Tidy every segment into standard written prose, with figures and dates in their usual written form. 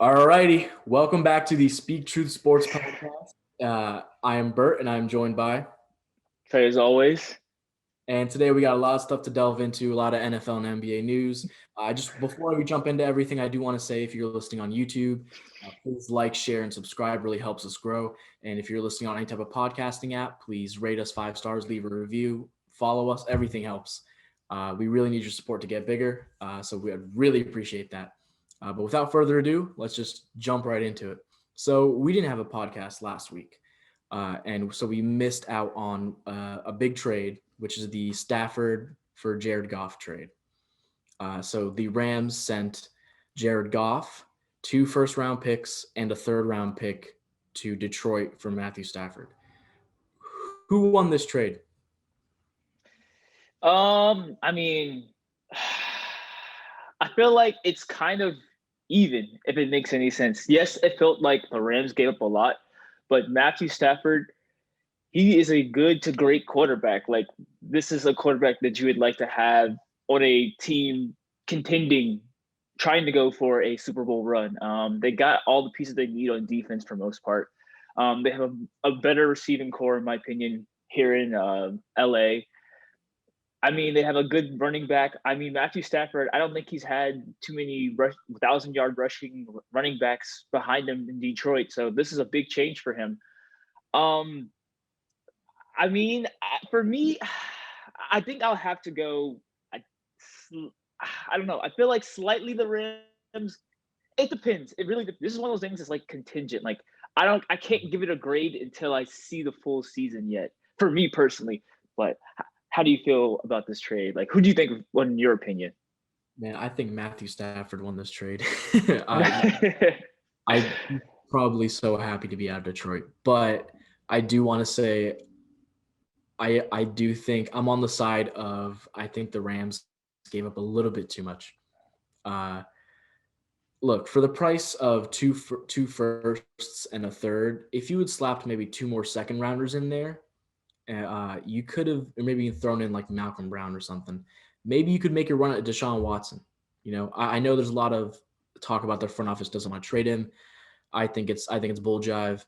All righty. Welcome back to the Speak Truth Sports Podcast. I am Bert, and I'm joined by. Trey, as always. And today we got a lot of stuff to delve into, a lot of NFL and NBA news. Just before we jump into everything, I do want to say if you're listening on YouTube, please like, share, and subscribe. Really helps us grow. And if you're listening on any type of podcasting app, please rate us 5 stars, leave a review, follow us. Everything helps. We really need your support to get bigger. So we would really appreciate that. But without further ado, let's just jump right into it. So we didn't have a podcast last week. And so we missed out on a big trade, which is the Stafford for Jared Goff trade. So the Rams sent Jared Goff 2 first-round picks and a third-round pick to Detroit for Matthew Stafford. Who won this trade? I mean, I feel like it's kind of even, if it makes any sense. Yes, it felt like the Rams gave up a lot, but Matthew Stafford, he is a good to great quarterback. Like, this is a quarterback that you would like to have on a team contending, trying to go for a Super Bowl run. They got all the pieces they need on defense for most part. They have a better receiving core, in my opinion, here in LA. I mean, they have a good running back. I mean, Matthew Stafford, I don't think he's had too many 1,000-yard rushing running backs behind him in Detroit. So this is a big change for him. Um, I mean, for me, I think I'll have to go. I don't know. I feel like slightly the Rams. It depends. It really. This is one of those things that's like contingent. Like I can't give it a grade until I see the full season yet. For me personally, but how do you feel about this trade? Like, who do you think won in your opinion? Man, I think Matthew Stafford won this trade. I'm probably so happy to be out of Detroit, but I do want to say I do think I'm on the side of I think the Rams gave up a little bit too much. Uh, Look, for the price of two firsts and a third, if you had slapped maybe 2 more second rounders in there, you could have maybe thrown in like Malcolm Brown or something. Maybe you could make a run at Deshaun Watson. You know, I know there's a lot of talk about the front office doesn't want to trade him. I think it's bull jive.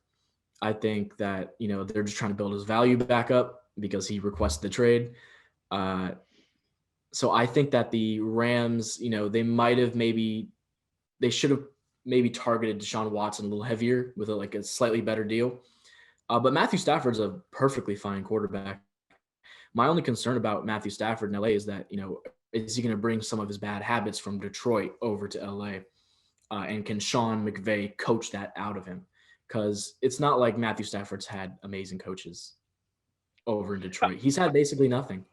I think that they're just trying to build his value back up because he requested the trade. Uh, so I think that the Rams, they should have maybe targeted Deshaun Watson a little heavier with like a slightly better deal. But Matthew Stafford's a perfectly fine quarterback. My only concern about Matthew Stafford in LA is that, is he going to bring some of his bad habits from Detroit over to LA? And can Sean McVay coach that out of him? Because it's not like Matthew Stafford's had amazing coaches over in Detroit. He's had basically nothing.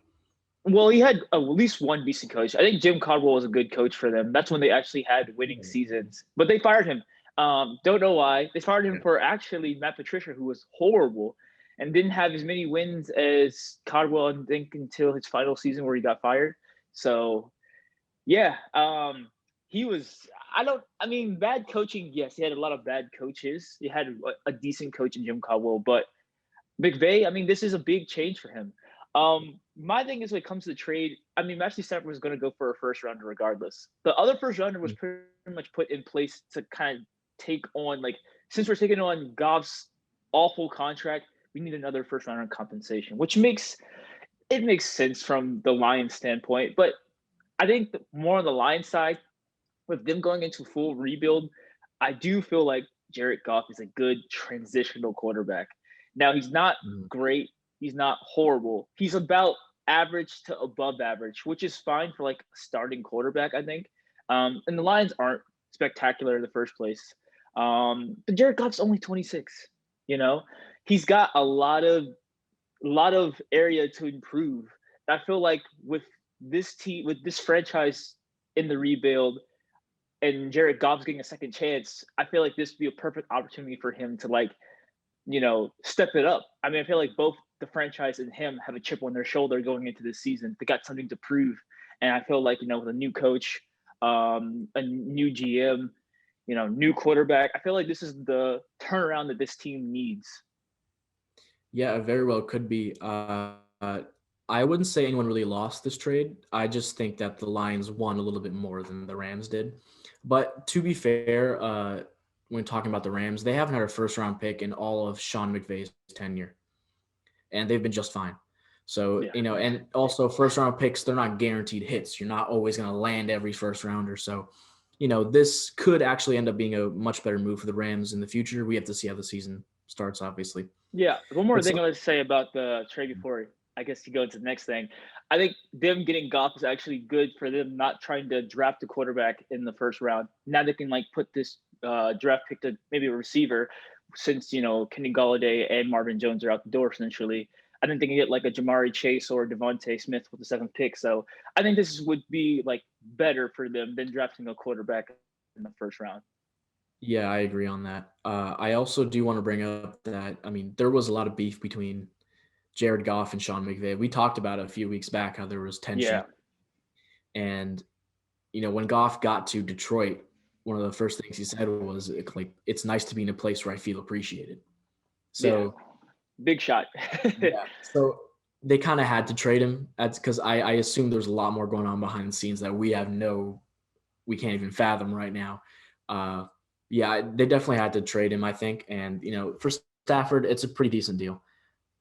Well, he had at least one decent coach. I think Jim Caldwell was a good coach for them. That's when they actually had winning seasons. But they fired him. Don't know why. They fired him for actually Matt Patricia, who was horrible and didn't have as many wins as Caldwell, I think, until his final season where he got fired. So, yeah, he was. I mean, bad coaching. Yes, he had a lot of bad coaches. He had a decent coach in Jim Caldwell, but McVay. I mean, this is a big change for him. My thing is when it comes to the trade, I mean, Matthew Stafford was going to go for a first rounder regardless. The other first rounder was pretty much put in place to kind of take on, like, since we're taking on Goff's awful contract, we need another first rounder compensation, which makes sense from the Lions standpoint. But I think more on the Lions side, with them going into full rebuild, I do feel like Jared Goff is a good transitional quarterback. Now, he's not great. He's not horrible. He's about average to above average, which is fine for like a starting quarterback, I think. And the Lions aren't spectacular in the first place. But Jared Goff's only 26. You know, he's got a lot of area to improve. I feel like with this team, with this franchise in the rebuild, and Jared Goff's getting a second chance, I feel like this would be a perfect opportunity for him to, like, step it up. I mean, I feel like both the franchise and him have a chip on their shoulder going into this season. They got something to prove. And I feel like, with a new coach, a new GM, new quarterback, I feel like this is the turnaround that this team needs. Yeah, it very well could be. I wouldn't say anyone really lost this trade. I just think that the Lions won a little bit more than the Rams did. But to be fair, when talking about the Rams, they haven't had a first-round pick in all of Sean McVay's tenure, and they've been just fine. So, Yeah. and also first-round picks, they're not guaranteed hits. You're not always going to land every first-rounder. So, this could actually end up being a much better move for the Rams in the future. We have to see how the season starts, obviously. Yeah. One more But thing I want to say about the trade before I guess you go into the next thing. I think them getting Goff is actually good for them not trying to draft a quarterback in the first round. Now they can like put this draft pick to maybe a receiver since, Kenny Galladay and Marvin Jones are out the door essentially. I think they can get like a Jamari Chase or Devontae Smith with the seventh pick. So I think this would be like better for them than drafting a quarterback in the first round. Yeah, I agree on that. I also do want to bring up that, there was a lot of beef between Jared Goff and Sean McVay. We talked about it a few weeks back how there was tension. Yeah. And, when Goff got to Detroit, one of the first things he said was, like, it's nice to be in a place where I feel appreciated. Yeah. So, Big shot. yeah. So they kind of had to trade him. That's because I assume there's a lot more going on behind the scenes that we can't even fathom right now. Yeah, they definitely had to trade him, I think. And, for Stafford, it's a pretty decent deal.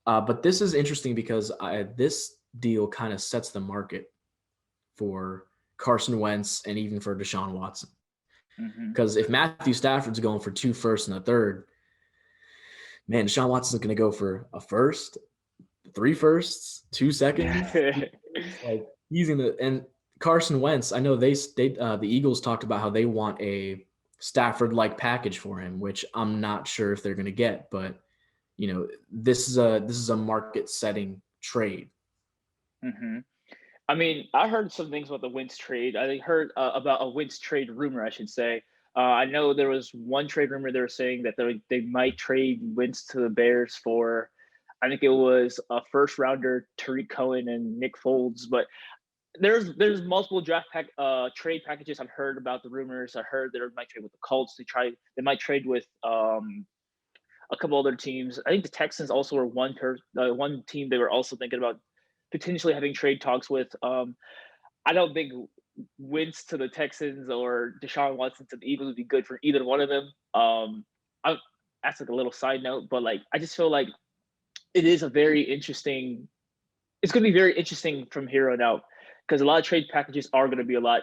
But this is interesting because this deal kind of sets the market for Carson Wentz and even for Deshaun Watson. Mm-hmm. Because if Matthew Stafford's going for 2 firsts and a third, man, Deshaun Watson's going to go for a first, 3 firsts, 2 seconds. Like he's gonna. And Carson Wentz, I know the Eagles talked about how they want a Stafford-like package for him, which I'm not sure if they're going to get, but this is a market-setting trade. Mm-hmm. I mean, I heard some things about the Wentz trade. I heard about a Wentz trade rumor, I should say. I know there was one trade rumor they were saying that they might trade Wentz to the Bears for, I think it was a first rounder, Tariq Cohen and Nick Foles. But there's multiple trade packages. I've heard about the rumors. I heard they might trade with the Colts. They might trade with a couple other teams. I think the Texans also were one team they were also thinking about potentially having trade talks with. I don't think Wentz to the Texans or Deshaun Watson to the Eagles would be good for either one of them. That's like a little side note, but like I just feel like it is a very interesting. It's going to be very interesting from here on out because a lot of trade packages are going to be a lot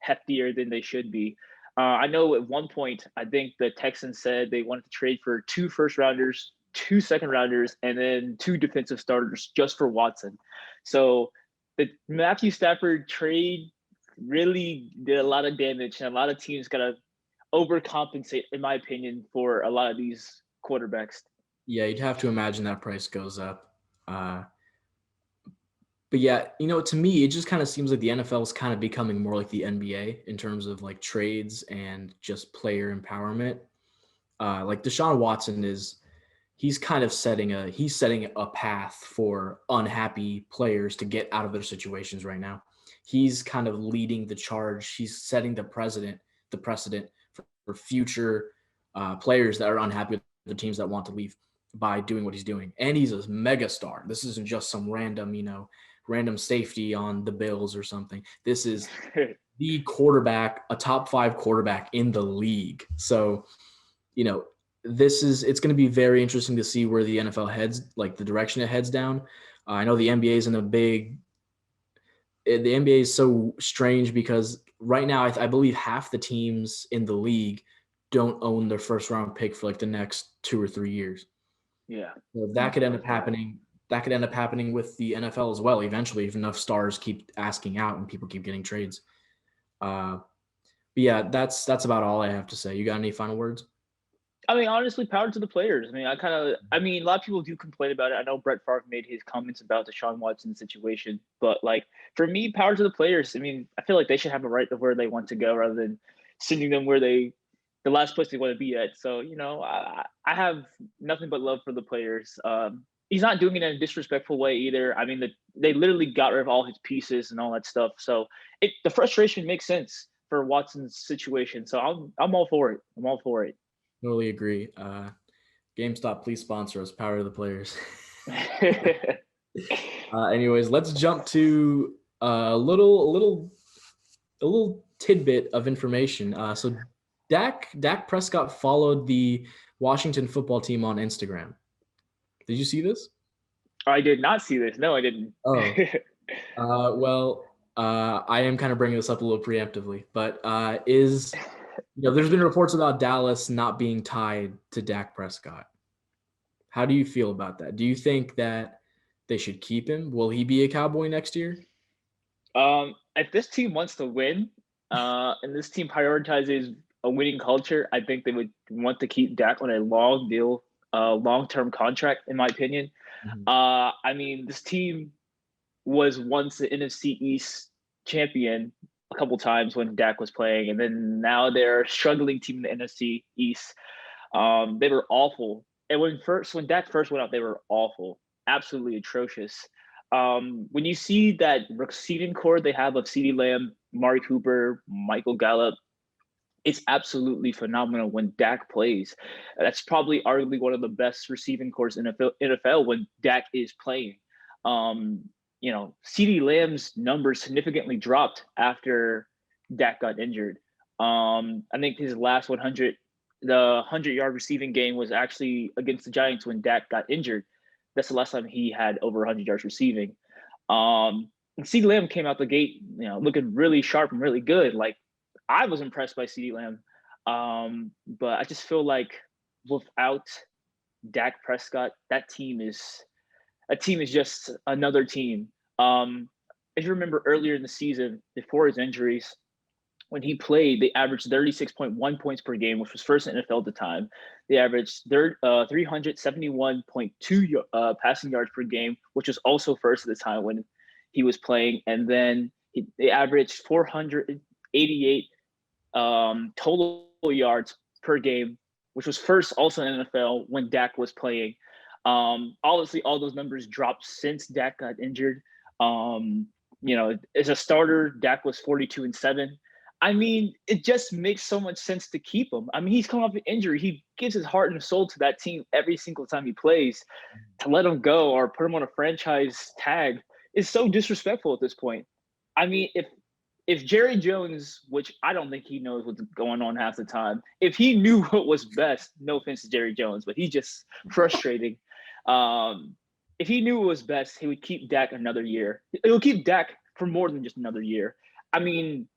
heftier than they should be. I know at one point, I think the Texans said they wanted to trade for 2 first rounders, 2 second rounders, and then 2 defensive starters just for Watson. So the Matthew Stafford trade really did a lot of damage, and a lot of teams got to overcompensate, in my opinion, for a lot of these quarterbacks. Yeah, you'd have to imagine that price goes up. But yeah, to me, it just kind of seems like the NFL is kind of becoming more like the NBA in terms of like trades and just player empowerment. Like Deshaun Watson he's kind of setting a path for unhappy players to get out of their situations right now. He's kind of leading the charge. He's setting the precedent for future players that are unhappy with the teams that want to leave by doing what he's doing. And he's a mega star. This isn't just some random safety on the Bills or something. This is the quarterback, a top 5 quarterback in the league. So, it's going to be very interesting to see where the NFL heads, like the direction it heads down. I know the NBA is the NBA is so strange because right now I believe half the teams in the league don't own their first round pick for like the next 2 or 3 years. Yeah. So that could end up happening. That could end up happening with the NFL as well eventually if enough stars keep asking out and people keep getting trades. But yeah, that's about all I have to say. You got any final words? I mean, honestly, power to the players. A lot of people do complain about it. I know Brett Favre made his comments about the Deshaun Watson situation, but like for me, power to the players. I mean, I feel like they should have a right to where they want to go rather than sending them the last place they want to be at. So, I have nothing but love for the players. He's not doing it in a disrespectful way either. I mean, they literally got rid of all his pieces and all that stuff. So the frustration makes sense for Watson's situation. So I'm all for it. I'm all for it. Totally agree. GameStop, please sponsor us. Power to the players. Anyways, let's jump to a little tidbit of information. So Dak Prescott followed the Washington football team on Instagram. Did you see this? I did not see this. No, I didn't. Oh, I am kind of bringing this up a little preemptively, but there's been reports about Dallas not being tied to Dak Prescott. How do you feel about that? Do you think that they should keep him? Will he be a Cowboy next year? If this team wants to win, and this team prioritizes a winning culture, I think they would want to keep Dak on a long deal, long-term contract, in my opinion. Mhm. I mean, this team was once the NFC East champion a couple times when Dak was playing, and then now they're a struggling team in the NFC East. They were awful, and when Dak first went out, they were awful, absolutely atrocious. When you see that receiving core they have of CeeDee Lamb, Amari Cooper, Michael Gallup, it's absolutely phenomenal when Dak plays. That's probably arguably one of the best receiving cores in NFL when Dak is playing. CeeDee Lamb's numbers significantly dropped after Dak got injured. I think his last 100, the 100-yard receiving game was actually against the Giants when Dak got injured. That's the last time he had over 100 yards receiving. And CeeDee Lamb came out the gate, looking really sharp and really good. Like, I was impressed by CeeDee Lamb, but I just feel like without Dak Prescott, that team is just another team. If you remember earlier in the season, before his injuries, when he played, they averaged 36.1 points per game, which was first in NFL at the time. They averaged 371.2 passing yards per game, which was also first at the time when he was playing. And then they averaged 488 total yards per game, which was first also in NFL when Dak was playing. Obviously, all those numbers dropped since Dak got injured. As a starter, Dak was 42-7. I mean, it just makes so much sense to keep him. I mean, he's coming off an injury. He gives his heart and soul to that team every single time he plays. To let him go or put him on a franchise tag is so disrespectful at this point. I mean, if Jerry Jones, which I don't think he knows what's going on half the time, if he knew what was best, no offense to Jerry Jones, but he's just frustrating. If he knew what was best, he would keep Dak another year. It will keep Dak for more than just another year. I mean,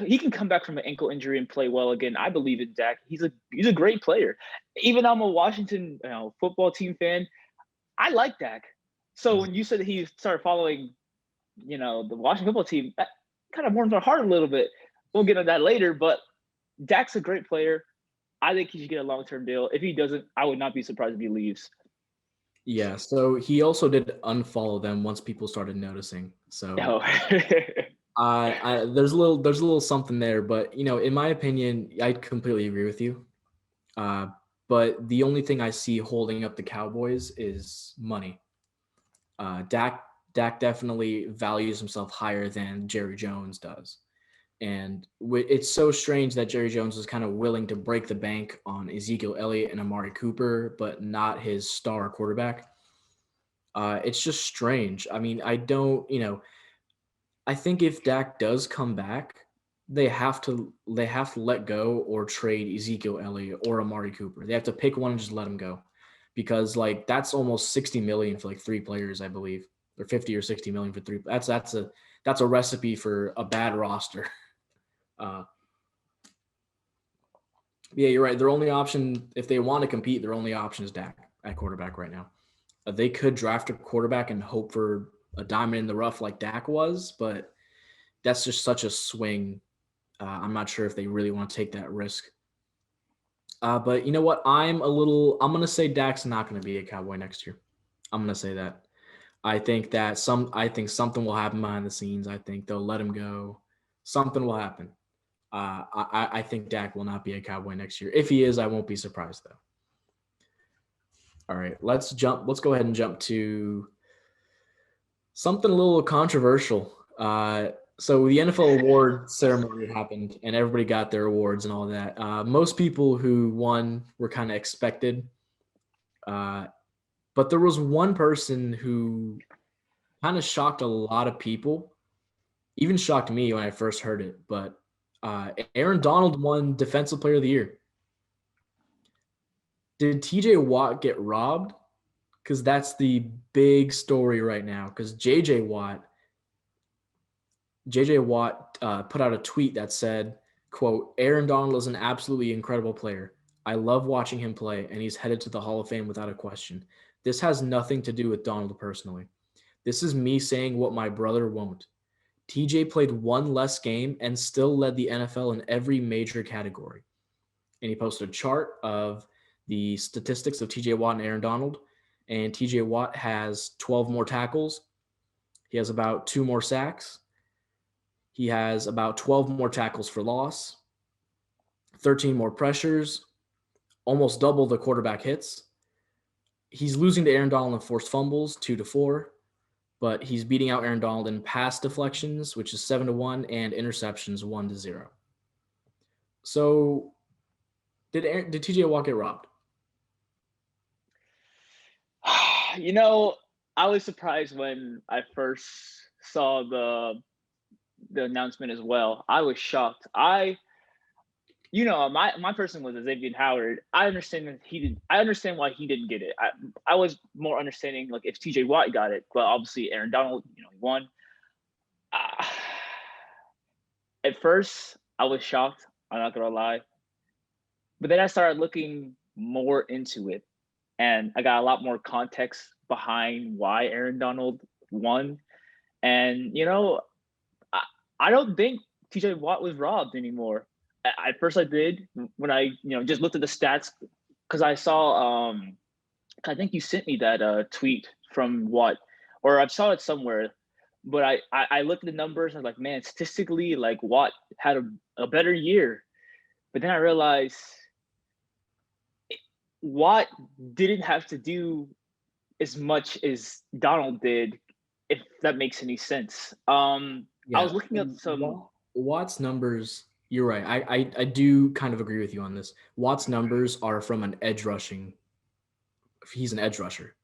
he can come back from an ankle injury and play well again. I believe in Dak. He's a great player. Even though I'm a Washington football team fan, I like Dak. So when you said that he started following, the Washington football team, that kind of warms my heart a little bit. We'll get on that later, but Dak's a great player. I think he should get a long-term deal. If he doesn't, I would not be surprised if he leaves. Yeah, so he also did unfollow them once people started noticing. So there's a little something there, but in my opinion, I completely agree with you. But the only thing I see holding up the Cowboys is money. Dak definitely values himself higher than Jerry Jones does. And it's so strange that Jerry Jones was kind of willing to break the bank on Ezekiel Elliott and Amari Cooper, but not his star quarterback. It's just strange. I mean, I think if Dak does come back, they have to let go or trade Ezekiel Elliott or Amari Cooper. They have to pick one and just let him go, because that's almost $60 million for 3 players, I believe, or 50 or 60 million for 3. That's a recipe for a bad roster. Yeah, you're right. Their only option, if they want to compete, their only option is Dak at quarterback right now. They could draft a quarterback and hope for a diamond in the rough like Dak was, but that's just such a swing. I'm not sure if they really want to take that risk. But you know what? I'm going to say Dak's not going to be a Cowboy next year. I'm going to say that. I think something will happen behind the scenes. I think they'll let him go. Something will happen. I think Dak will not be a Cowboy next year. If he is, I won't be surprised though. All right, let's go ahead and jump to something a little controversial. So the NFL award ceremony happened, and everybody got their awards and all that. Most people who won were kind of expected, but there was one person who kind of shocked a lot of people, even shocked me when I first heard it. But Aaron Donald won Defensive Player of the Year. Did TJ Watt get robbed? Because that's the big story right now. Because JJ Watt put out a tweet that said, quote, Aaron Donald is an absolutely incredible player. I love watching him play, and he's headed to the Hall of Fame without a question. This has nothing to do with Donald personally. This is me saying what my brother won't. TJ played one less game and still led the NFL in every major category. And he posted a chart of the statistics of TJ Watt and Aaron Donald. And TJ Watt has 12 more tackles. He has about 2 more sacks. He has about 12 more tackles for loss, 13 more pressures, almost double the quarterback hits. He's losing to Aaron Donald in forced fumbles, 2-4, but he's beating out Aaron Donald in pass deflections, which is 7-1, and interceptions 1-0. So did TJ Watt get robbed? I was surprised when I first saw the announcement as well. I was shocked. My person was Xavier Howard. I understand why he didn't get it. I was more understanding like if TJ Watt got it, but obviously Aaron Donald, he won. At first, I was shocked. I'm not gonna lie, but then I started looking more into it, and I got a lot more context behind why Aaron Donald won. And I don't think TJ Watt was robbed anymore. At first I did when I just looked at the stats because I saw I think you sent me that tweet from Watt, or I saw it somewhere. But I looked at the numbers and I was like, man, statistically, like Watt had a better year. But then I realized Watt didn't have to do as much as Donald did, if that makes any sense. I was looking up some Watt's numbers. You're right. I do kind of agree with you on this. Watt's numbers are from an edge rushing. He's an edge rusher,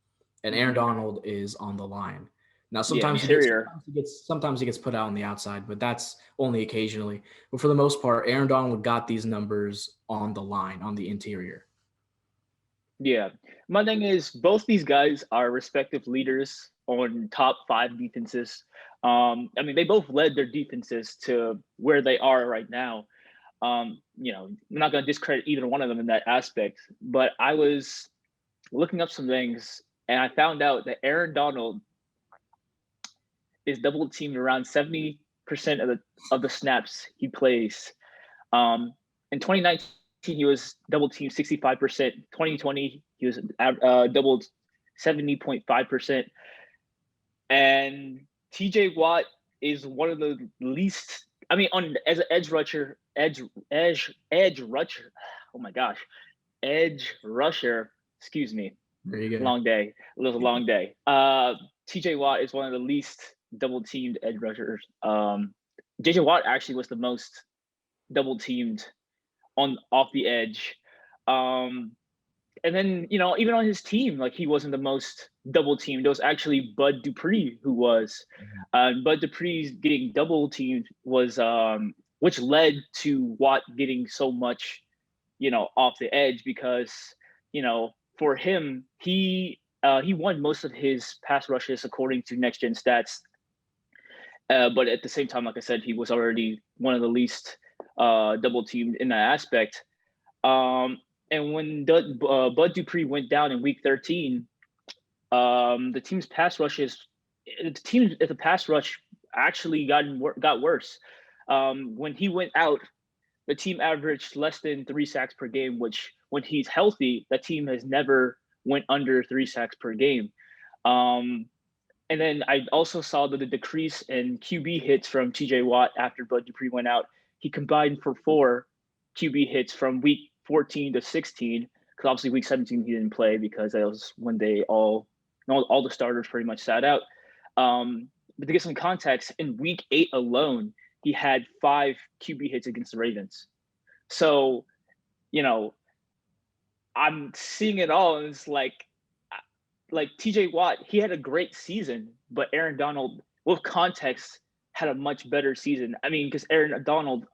and Aaron Donald is on the line. Now sometimes he gets put out on the outside, but that's only occasionally. But for the most part, Aaron Donald got these numbers on the line, on the interior. Yeah. My thing is both these guys are respective leaders on top 5 defenses. They both led their defenses to where they are right now. I'm not going to discredit either one of them in that aspect, but I was looking up some things and I found out that Aaron Donald is double teamed around 70% of the snaps he plays. In 2019, he was double teamed 65%. 2020, he was doubled 70.5%. And TJ Watt is one of the least. As an edge rusher. Oh my gosh, edge rusher. Excuse me. There you go. Long day. It was a long day. TJ Watt is one of the least double teamed edge rushers. JJ Watt actually was the most double teamed off the edge. And then, even on his team, like he wasn't the most double teamed. It was actually Bud Dupree who was. Bud Dupree's getting double teamed was which led to Watt getting so much, off the edge because, for him, he won most of his pass rushes according to Next Gen Stats. But at the same time, like I said, he was already one of the least double teamed in that aspect. And when Bud Dupree went down in week 13, the team's pass rushes, the pass rush actually got worse. When he went out, the team averaged less than 3 sacks per game, which when he's healthy, that team has never went under 3 sacks per game. And then I also saw that the decrease in QB hits from TJ Watt after Bud Dupree went out. He combined for 4 QB hits from week 14 to 16, because obviously week 17 he didn't play because that was when all the starters pretty much sat out. But to get some context, in week 8 alone, he had 5 QB hits against the Ravens. So, I'm seeing it all, and it's like TJ Watt, he had a great season, but Aaron Donald, with context, had a much better season. Because Aaron Donald,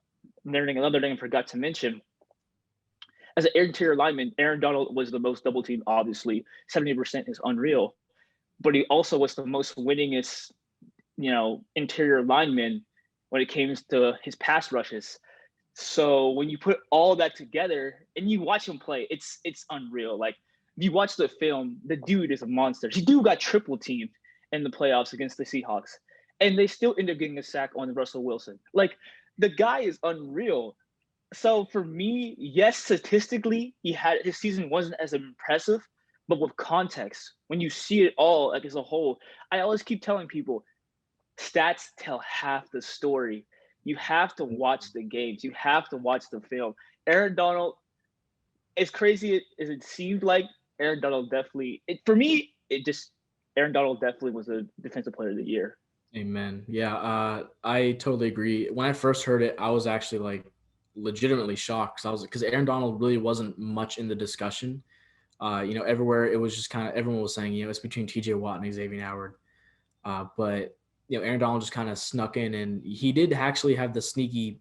another thing I forgot to mention, as an interior lineman, Aaron Donald was the most double team. Obviously, 70% is unreal, but he also was the most winningest, interior lineman when it came to his pass rushes. So when you put all that together and you watch him play, it's unreal. Like, if you watch the film, the dude is a monster. He dude got triple teamed in the playoffs against the Seahawks, and they still end up getting a sack on Russell Wilson. Like, the guy is unreal. So for me, yes, statistically, his season wasn't as impressive, but with context, when you see it all like as a whole, I always keep telling people, stats tell half the story. You have to watch the games. You have to watch the film. Aaron Donald, as crazy as it seemed like, Aaron Donald definitely, Aaron Donald definitely was a defensive player of the year. Amen. Yeah, I totally agree. When I first heard it, I was actually like legitimately shocked because Aaron Donald really wasn't much in the discussion. Everywhere it was just kind of everyone was saying, it's between TJ Watt and Xavier Howard. But Aaron Donald just kind of snuck in, and he did actually have the sneaky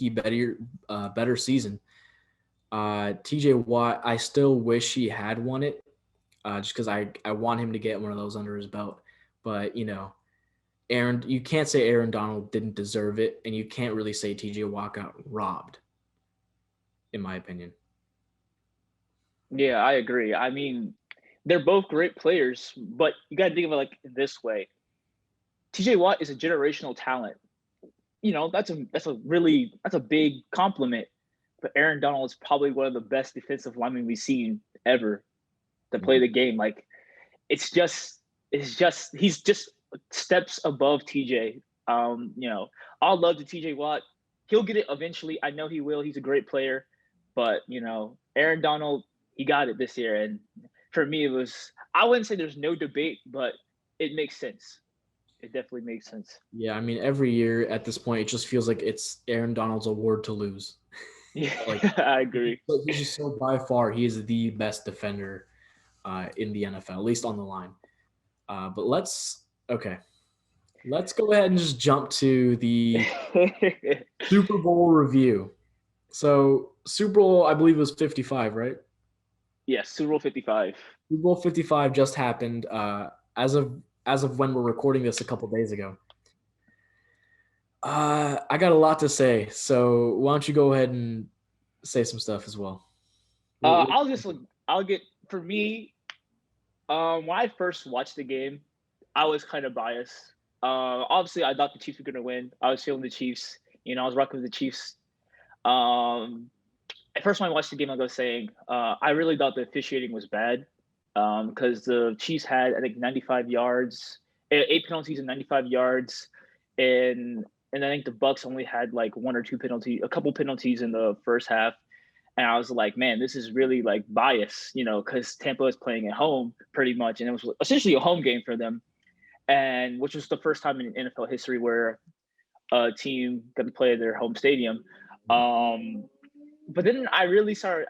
better season. TJ Watt, I still wish he had won it, just because I want him to get one of those under his belt. But you can't say Aaron Donald didn't deserve it, and you can't really say TJ Watt got robbed, in my opinion. Yeah, I agree. I mean, they're both great players, but you got to think of it like this way. TJ Watt is a generational talent. That's a big compliment. But Aaron Donald is probably one of the best defensive linemen we've seen ever to play the game. Like, he's just steps above TJ. All love to TJ Watt. He'll get it eventually. I know he will. He's a great player. But, Aaron Donald, he got it this year. And for me, I wouldn't say there's no debate, but it makes sense. It definitely makes sense. Yeah, I mean, every year at this point, it just feels like it's Aaron Donald's award to lose. Yeah, I agree. He's just by far, he is the best defender in the NFL, at least on the line. But let's go ahead and just jump to the Super Bowl review. So Super Bowl, I believe, was 55, right? Yes, Super Bowl 55. Super Bowl 55 just happened as of when we're recording this a couple days ago. I got a lot to say, so why don't you go ahead and say some stuff as well? I'll get, for me, when I first watched the game, I was kind of biased. Obviously, I thought the Chiefs were going to win. I was feeling the Chiefs. I was rocking with the Chiefs. At first, when I watched the game, I was saying I really thought the officiating was bad because the Chiefs had, I think, 95 yards, 8 penalties and 95 yards, and I think the Bucs only had like a couple penalties in the first half. And I was like, man, this is really like bias, because Tampa is playing at home pretty much, and it was essentially a home game for them, and which was the first time in NFL history where a team got to play at their home stadium. But then I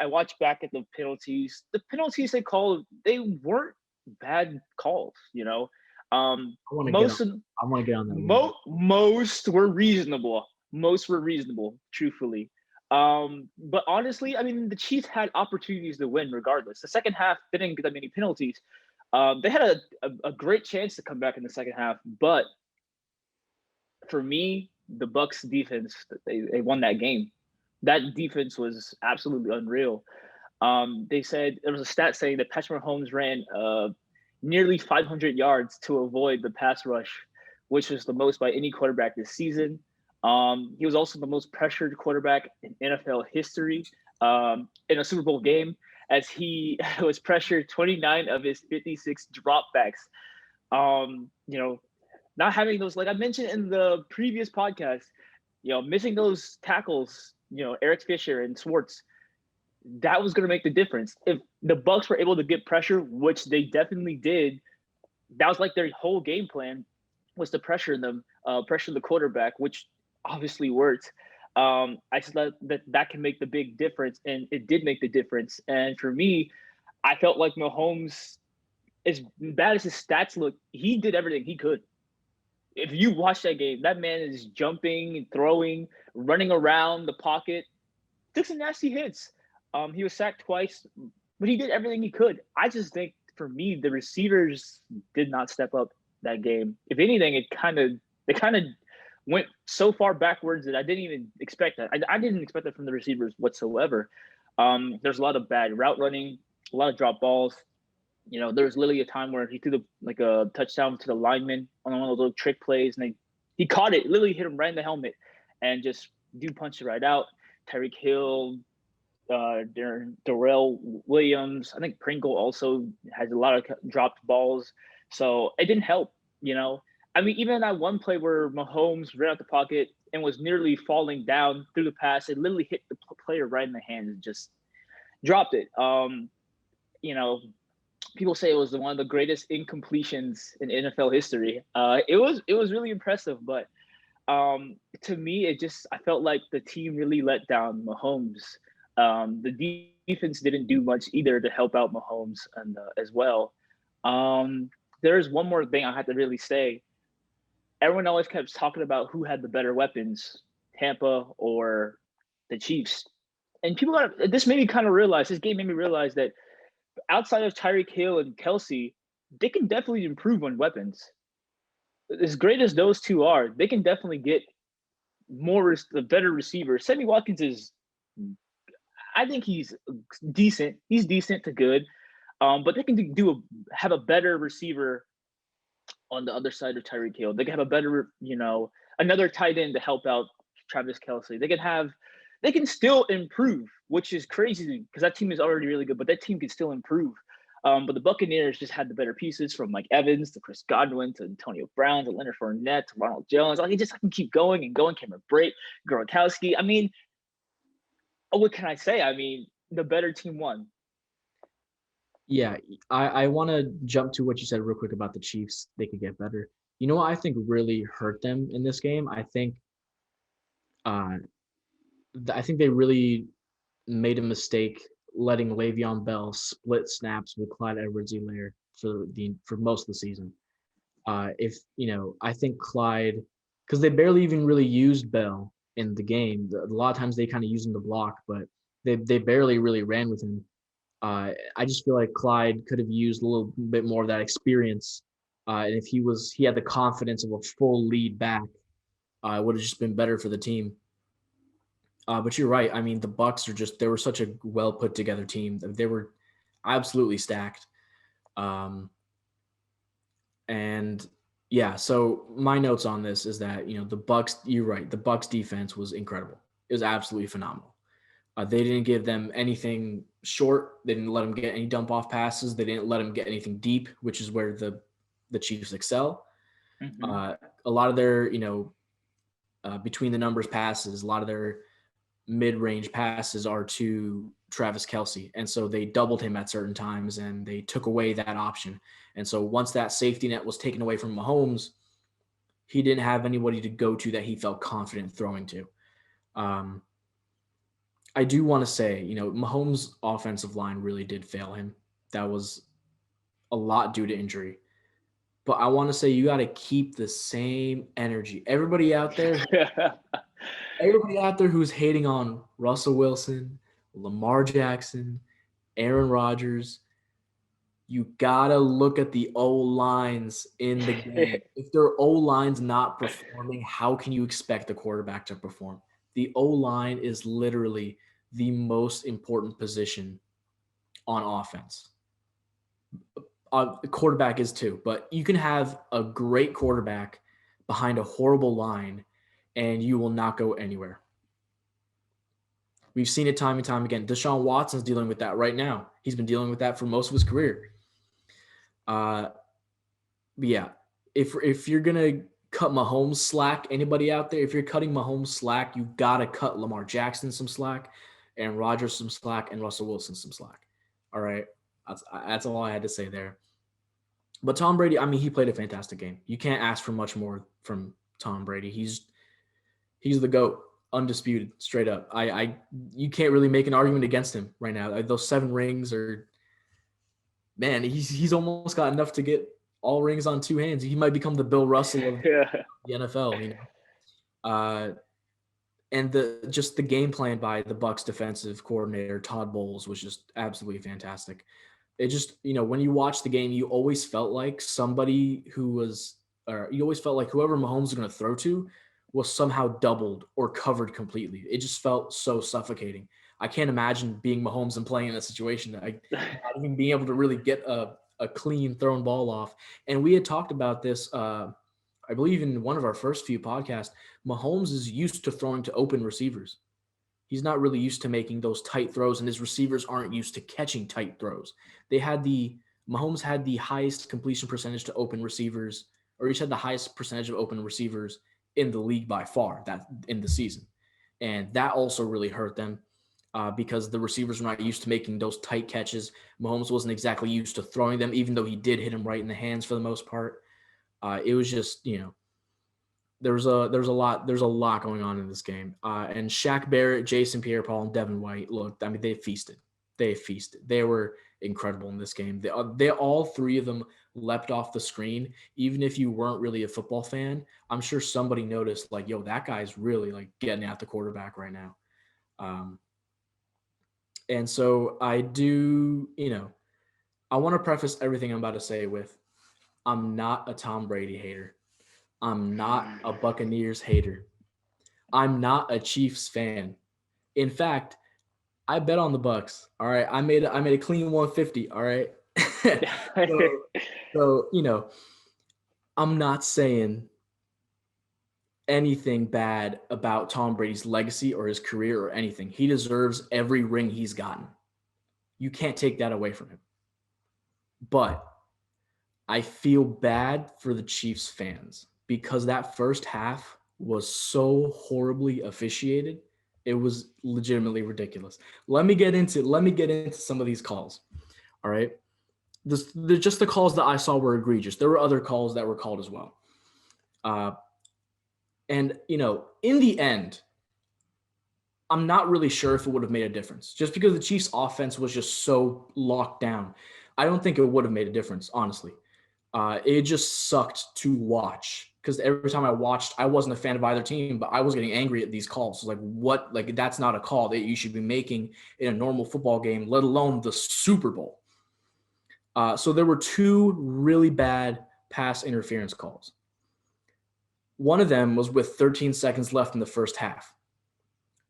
watched back at the penalties. The penalties they called, they weren't bad calls, Most were reasonable. Most were reasonable, truthfully. But honestly, I mean, the Chiefs had opportunities to win regardless. The second half, they didn't get that many penalties. They had a great chance to come back in the second half, but for me, the Bucs defense, they won that game. That defense was absolutely unreal. They said there was a stat saying that Patrick Mahomes ran nearly 500 yards to avoid the pass rush, which was the most by any quarterback this season. He was also the most pressured quarterback in NFL history in a Super Bowl game, as he was pressured 29 of his 56 dropbacks. Not having those, like I mentioned in the previous podcast, missing those tackles, Eric Fisher and Schwartz, that was going to make the difference. If the Bucs were able to get pressure, which they definitely did, that was like their whole game plan, was to pressure them, pressure the quarterback, which obviously worked. I thought that can make the big difference, and it did make the difference. And for me, I felt like Mahomes, as bad as his stats look, he did everything he could. if you watch that game, that man is jumping and throwing, running around the pocket, took some nasty hits. He was sacked twice, but he did everything he could. I just think for me, the receivers did not step up that game. If anything, they kind of went so far backwards that I didn't even expect that. I didn't expect that from the receivers whatsoever. There's a lot of bad route running, a lot of drop balls. You know, there was literally a time where he threw a touchdown to the lineman on one of those little trick plays, and he caught it, literally hit him right in the helmet, and just dude punched it right out. Tyreek Hill, Darrell Williams, I think Pringle also has a lot of dropped balls, so it didn't help. You know, I mean, even that one play where Mahomes ran out the pocket and was nearly falling down through the pass, it literally hit the player right in the hand and just dropped it. You know, people say it was one of the greatest incompletions in NFL history. It was really impressive, but to me, I felt like the team really let down Mahomes. The defense didn't do much either to help out Mahomes and as well. There's one more thing I have to really say. Everyone always kept talking about who had the better weapons, Tampa or the Chiefs. And this made me kind of realize, this game made me realize that outside of Tyreek Hill and Kelsey, they can definitely improve on weapons. As great as those two are, they can definitely get the better receiver. Sammy Watkins I think he's decent. He's decent to good. But they can have a better receiver on the other side of Tyreek Hill. They can have a better, another tight end to help out Travis Kelsey. They can still improve, which is crazy because that team is already really good, but that team can still improve. But the Buccaneers just had the better pieces, from Mike Evans to Chris Godwin to Antonio Brown to Leonard Fournette to Ronald Jones. I can keep going and going. Cameron Brate, Gronkowski. I mean, what can I say? I mean, the better team won. Yeah, I want to jump to what you said real quick about the Chiefs. They could get better. You know what I think really hurt them in this game? I think they really made a mistake letting Le'Veon Bell split snaps with Clyde Edwards-Helaire for most of the season. I think Clyde, because they barely even really used Bell in the game. A lot of times they kind of use him to block, but they barely really ran with him. I just feel like Clyde could have used a little bit more of that experience, and if he had the confidence of a full lead back, it would have just been better for the team. But you're right. I mean, the Bucs they were such a well put together team. They were absolutely stacked. And yeah, so my notes on this is that, the Bucs, you're right. The Bucs defense was incredible. It was absolutely phenomenal. They didn't give them anything short. They didn't let them get any dump off passes. They didn't let them get anything deep, which is where the Chiefs excel. Mm-hmm. A lot of their, between the numbers passes, a lot of their mid-range passes are to Travis Kelsey. And so they doubled him at certain times and they took away that option. And so once that safety net was taken away from Mahomes, he didn't have anybody to go to that he felt confident throwing to. I do want to say, Mahomes' offensive line really did fail him. That was a lot due to injury. But I want to say you got to keep the same energy. Everybody out there who's hating on Russell Wilson, Lamar Jackson, Aaron Rodgers, you got to look at the O-lines in the game. If their O-line's not performing, how can you expect the quarterback to perform? The O-line is literally the most important position on offense. The quarterback is too, but you can have a great quarterback behind a horrible line and you will not go anywhere. We've seen it time and time again. Deshaun Watson's dealing with that right now. He's been dealing with that for most of his career. But yeah, if you're gonna cut Mahomes slack, anybody out there, if you're cutting Mahomes slack, you gotta cut Lamar Jackson some slack, and Rodgers some slack, and Russell Wilson some slack. All right, that's all I had to say there. But Tom Brady, I mean, he played a fantastic game. You can't ask for much more from Tom Brady. He's the GOAT, undisputed, straight up. You can't really make an argument against him right now. Those 7 rings are, man, he's almost got enough to get all rings on two hands. He might become the Bill Russell of Yeah. the NFL, you know. And just the game plan by the Bucs defensive coordinator Todd Bowles was just absolutely fantastic. It just, you know, when you watch the game, you always felt like you always felt like whoever Mahomes was going to throw to was somehow doubled or covered completely. It just felt so suffocating. I can't imagine being Mahomes and playing in that situation. Not even being able to really get a clean thrown ball off. And we had talked about this, I believe in one of our first few podcasts. Mahomes is used to throwing to open receivers. He's not really used to making those tight throws, and his receivers aren't used to catching tight throws. Mahomes had the highest completion percentage to open receivers, or he had the highest percentage of open receivers in the league by far that in the season. And that also really hurt them because the receivers were not used to making those tight catches. Mahomes wasn't exactly used to throwing them, even though he did hit him right in the hands for the most part. It was just, you know, there's a lot going on in this game. And Shaq Barrett, Jason Pierre-Paul, and Devin White, look, I mean, they feasted. They were incredible in this game. They all three of them leapt off the screen. Even if you weren't really a football fan, I'm sure somebody noticed, like, yo, that guy's really like getting at the quarterback right now. And so I do, you know, I want to preface everything I'm about to say with, I'm not a Tom Brady hater. I'm not a Buccaneers hater. I'm not a Chiefs fan. In fact, I bet on the Bucs. All right, I made a clean 150. All right, so you know, I'm not saying anything bad about Tom Brady's legacy or his career or anything. He deserves every ring he's gotten. You can't take that away from him. But I feel bad for the Chiefs fans because that first half was so horribly officiated. It was legitimately ridiculous. Let me get into some of these calls. All right. Just the calls that I saw were egregious. There were other calls that were called as well. And, you know, in the end, I'm not really sure if it would have made a difference. Just because the Chiefs' offense was just so locked down, I don't think it would have made a difference, honestly. It just sucked to watch because every time I watched, I wasn't a fan of either team, but I was getting angry at these calls. Like, what? Like, that's not a call that you should be making in a normal football game, let alone the Super Bowl. So there were two really bad pass interference calls. One of them was with 13 seconds left in the first half,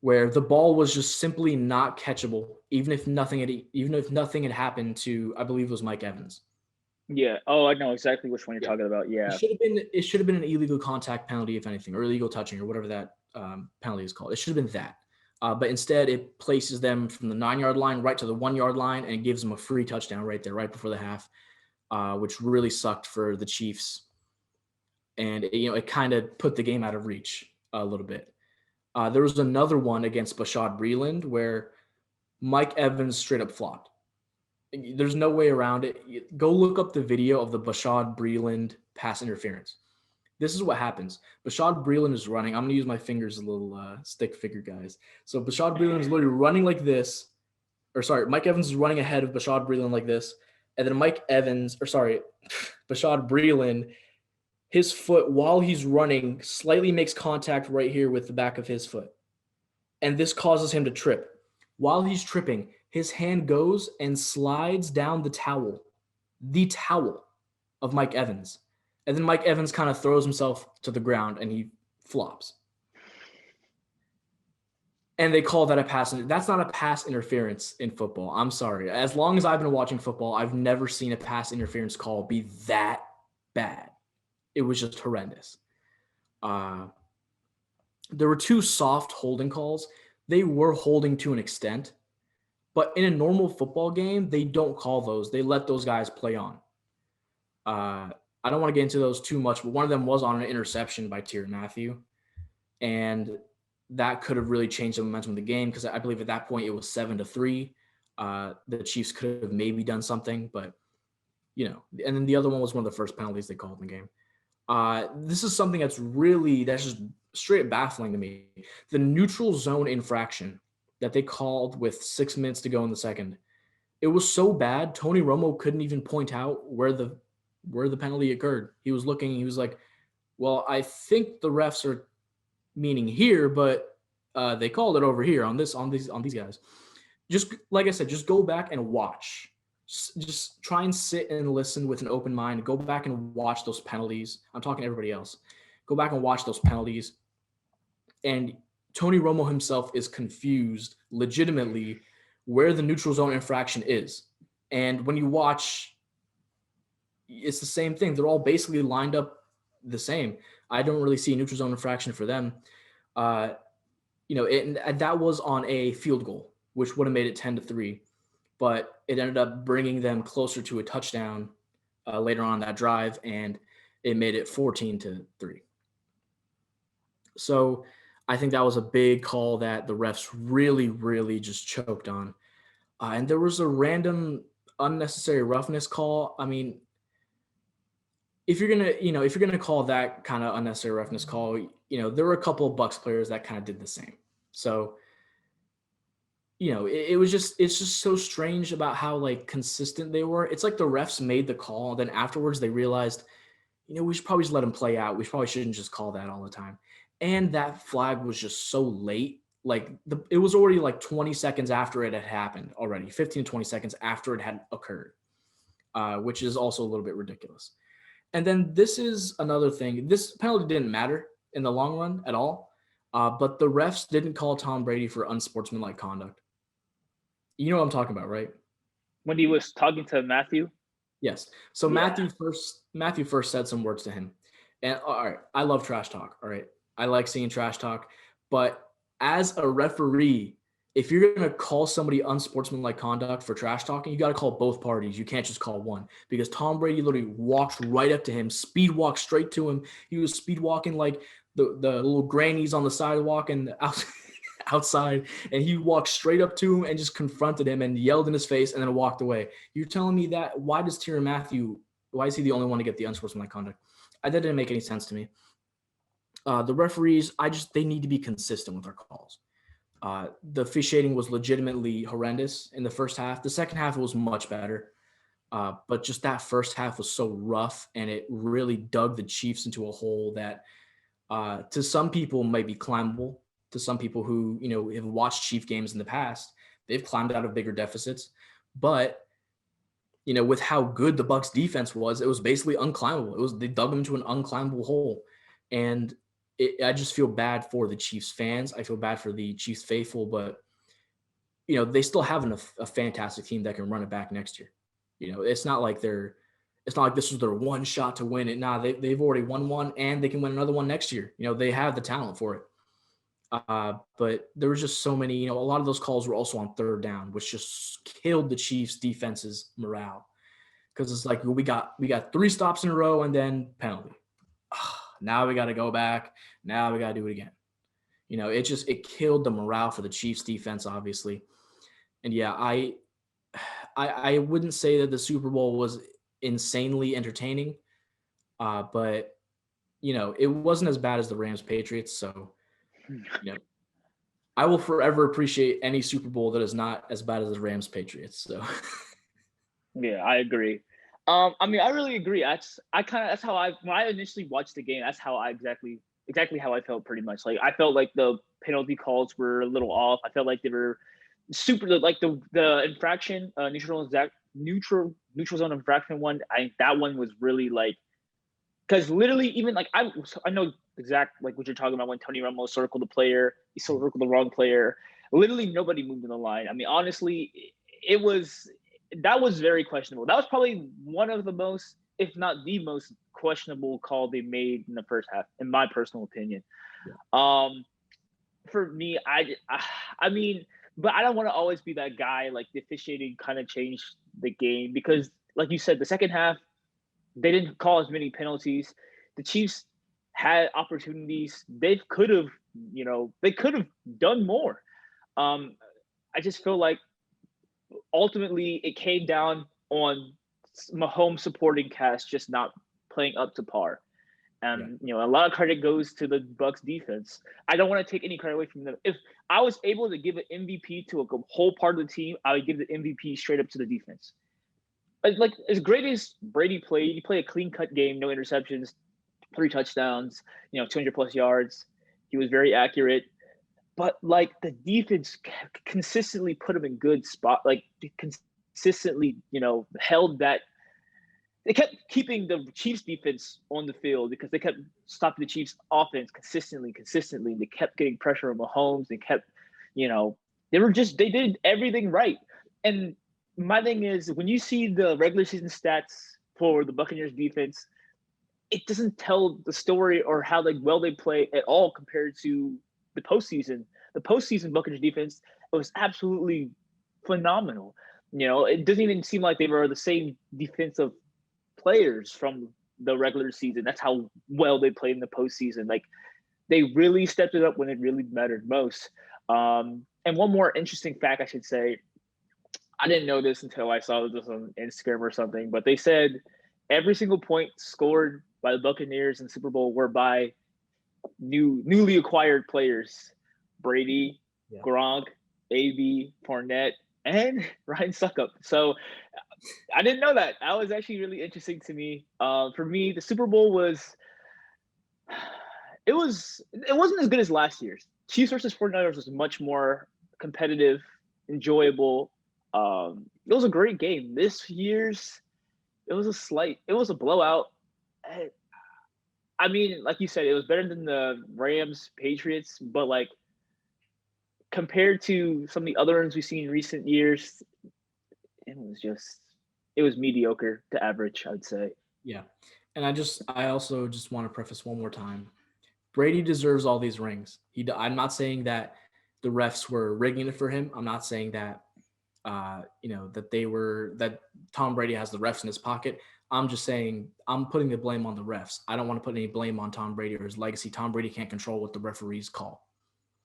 where the ball was just simply not catchable, even if nothing had happened to, I believe it was Mike Evans. Yeah. Oh, I know exactly which one you're talking about. Yeah. It should have been an illegal contact penalty, if anything, or illegal touching, or whatever that penalty is called. It should have been that. But instead, it places them from the 9-yard line right to the 1-yard line and gives them a free touchdown right there, right before the half, which really sucked for the Chiefs. And it kind of put the game out of reach a little bit. There was another one against Bashaud Breeland where Mike Evans straight up flopped. There's no way around it. Go look up the video of the Bashaud Breeland pass interference. This is what happens. Bashaud Breeland is running. I'm going to use my fingers as a little stick figure, guys. So Bashaud Breeland is literally running like this. Mike Evans is running ahead of Bashaud Breeland like this. And then Bashaud Breeland, his foot, while he's running, slightly makes contact right here with the back of his foot. And this causes him to trip. While he's tripping, his hand goes and slides down the towel of Mike Evans. And then Mike Evans kind of throws himself to the ground and he flops. And they call that a pass. That's not a pass interference in football. I'm sorry. As long as I've been watching football, I've never seen a pass interference call be that bad. It was just horrendous. There were two soft holding calls. They were holding to an extent. But in a normal football game, they don't call those. They let those guys play on. I don't want to get into those too much, but one of them was on an interception by Tyrann Mathieu. And that could have really changed the momentum of the game because I believe at that point it was 7-3. The Chiefs could have maybe done something, but, and then the other one was one of the first penalties they called in the game. This is something that's just straight baffling to me. The neutral zone infraction that they called with 6 minutes to go in the second, it was so bad, Tony Romo couldn't even point out where the where the penalty occurred. He was looking. He was like, "Well, I think the refs are meaning here, but they called it over here on these guys." Just like I said, just go back and watch. Just try and sit and listen with an open mind. Go back and watch those penalties. I'm talking to everybody else. Go back and watch those penalties. And Tony Romo himself is confused legitimately where the neutral zone infraction is. And when you watch, it's the same thing. They're all basically lined up the same. I don't really see a neutral zone infraction for them. And that was on a field goal, which would have made it 10-3, but it ended up bringing them closer to a touchdown later on that drive, and it made it 14-3. So I think that was a big call that the refs really, really just choked on. And there was a random unnecessary roughness call. I mean, if you're gonna call that kind of unnecessary roughness call, there were a couple of Bucs players that kind of did the same. So, it's just so strange about how like consistent they were. It's like the refs made the call, then afterwards they realized, we should probably just let him play out. We probably shouldn't just call that all the time. And that flag was just so late. Like it was already like 20 seconds after it had happened already, 15 to 20 seconds after it had occurred, which is also a little bit ridiculous. And then this is another thing. This penalty didn't matter in the long run at all, but the refs didn't call Tom Brady for unsportsmanlike conduct. You know what I'm talking about, right? When he was talking to Matthew? Yes. So Yeah. Matthew first said some words to him. And all right, I love trash talk. All right. I like seeing trash talk. But as a referee, if you're going to call somebody unsportsmanlike conduct for trash talking, you got to call both parties. You can't just call one, because Tom Brady literally walked right up to him, speed walked straight to him. He was speed walking like the little grannies on the sidewalk and outside, and he walked straight up to him and just confronted him and yelled in his face and then walked away. You're telling me that? Why is he the only one to get the unsportsmanlike conduct? That didn't make any sense to me. The referees, they need to be consistent with their calls. The officiating was legitimately horrendous in the first half. The second half was much better. But just that first half was so rough, and it really dug the Chiefs into a hole that to some people might be climbable. To some people who, have watched Chief games in the past, they've climbed out of bigger deficits. But, with how good the Bucs defense was, it was basically unclimbable. They dug them into an unclimbable hole. And I just feel bad for the Chiefs fans. I feel bad for the Chiefs faithful, but, they still have a fantastic team that can run it back next year. It's not like this was their one shot to win it. Nah, they've already won one, and they can win another one next year. They have the talent for it. But there was just so many, a lot of those calls were also on third down, which just killed the Chiefs defense's morale. Because it's like, we got 3 stops in a row and then penalty. Now we got to go back. Now we got to do it again. It killed the morale for the Chiefs defense, obviously. And yeah, I wouldn't say that the Super Bowl was insanely entertaining, but it wasn't as bad as the Rams Patriots. So, I will forever appreciate any Super Bowl that is not as bad as the Rams Patriots. So, Yeah, I agree. I mean, I really agree. That's how when I initially watched the game, that's how I exactly how I felt pretty much. Like, I felt like the penalty calls were a little off. I felt like they were super, like the infraction, neutral zone infraction one. That one was really like, because literally even like I know exact like what you're talking about when Tony Romo circled the player, he circled the wrong player. Literally nobody moved in the line. I mean, honestly, that was very questionable. That was probably one of the most, if not the most questionable call they made in the first half, in my personal opinion. Yeah. For me, I mean, but I don't want to always be that guy. Like, the officiating kind of changed the game because, like you said, the second half, they didn't call as many penalties. The Chiefs had opportunities. They could have done more. I just feel like ultimately it came down on Mahomes supporting cast just not playing up to par. And a lot of credit goes to the Bucs defense. I don't want to take any credit away from them. If I was able to give an MVP to a whole part of the team, I would give the MVP straight up to the defense. like as great as Brady played, he played a clean cut game, no interceptions, 3 touchdowns, 200 plus yards. He was very accurate. But like the defense consistently put him in good spot, like consistently, held that. They kept keeping the Chiefs defense on the field because they kept stopping the Chiefs offense consistently. They kept getting pressure on Mahomes. They kept, they did everything right. And my thing is, when you see the regular season stats for the Buccaneers defense, it doesn't tell the story or how well they play at all compared to the postseason. The postseason Buccaneers defense was absolutely phenomenal. It doesn't even seem like they were the same defensive players from the regular season. That's how well they played in the postseason. Like they really stepped it up when it really mattered most. And one more interesting fact I should say, I didn't know this until I saw this on Instagram or something, but they said every single point scored by the Buccaneers in the Super Bowl were by newly acquired players. Brady, Gronk, AB, Fournette, and Ryan Suckup. So I didn't know that. That was actually really interesting to me. For me, the Super Bowl it wasn't as good as last year's. Chiefs versus 49ers was much more competitive, enjoyable. It was a great game. This year's, it was a blowout. I mean, like you said, it was better than the Rams Patriots, but like compared to some of the other ones we've seen in recent years, it was mediocre to average, I'd say. Yeah. And I also just want to preface one more time. Brady deserves all these rings. I'm not saying that the refs were rigging it for him. I'm not saying that that Tom Brady has the refs in his pocket. I'm just saying I'm putting the blame on the refs. I don't want to put any blame on Tom Brady or his legacy. Tom Brady can't control what the referees call.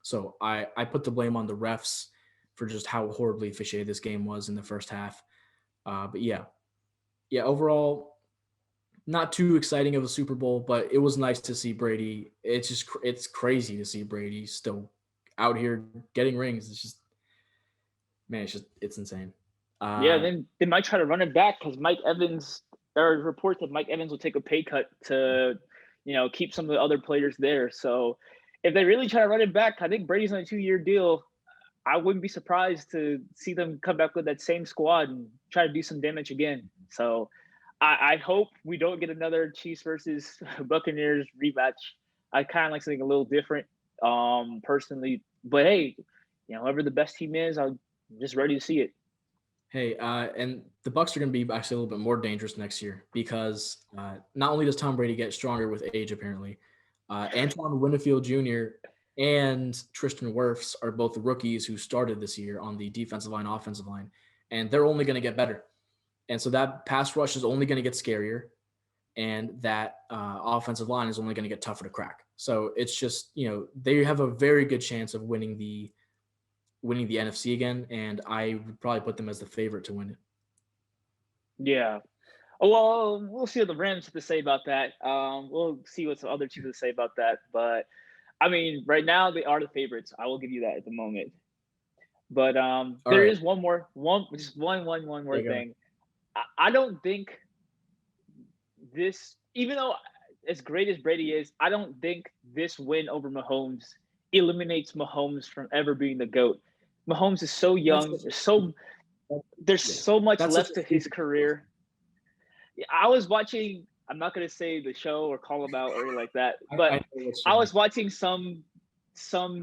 So I put the blame on the refs for just how horribly officiated this game was in the first half. But yeah, overall, not too exciting of a Super Bowl, but it was nice to see Brady. It's crazy to see Brady still out here getting rings. It's just, man, it's insane. Then they might try to run it back because Mike Evans. There are reports that Mike Evans will take a pay cut to, keep some of the other players there. So if they really try to run it back, I think Brady's on a 2-year deal. I wouldn't be surprised to see them come back with that same squad and try to do some damage again. So I hope we don't get another Chiefs versus Buccaneers rematch. I kind of like something a little different, personally. But hey, whoever the best team is, I'm just ready to see it. Hey, and the Bucs are going to be actually a little bit more dangerous next year because not only does Tom Brady get stronger with age, apparently, Antoine Winfield Jr. and Tristan Wirfs are both rookies who started this year on the defensive line, offensive line, and they're only going to get better. And so that pass rush is only going to get scarier, and that offensive line is only going to get tougher to crack. So it's just, they have a very good chance of winning the NFC again, and I would probably put them as the favorite to win it. Yeah. Well, we'll see what the Rams have to say about that. We'll see what some other teams have to say about that. But, I mean, right now they are the favorites. I will give you that at the moment. But there is one more thing. I don't think this, even though as great as Brady is, I don't think this win over Mahomes eliminates Mahomes from ever being the GOAT. Mahomes is so young. There's so much left to his career. I was watching, I'm not going to say the show or call him out or anything like that, but I was watching some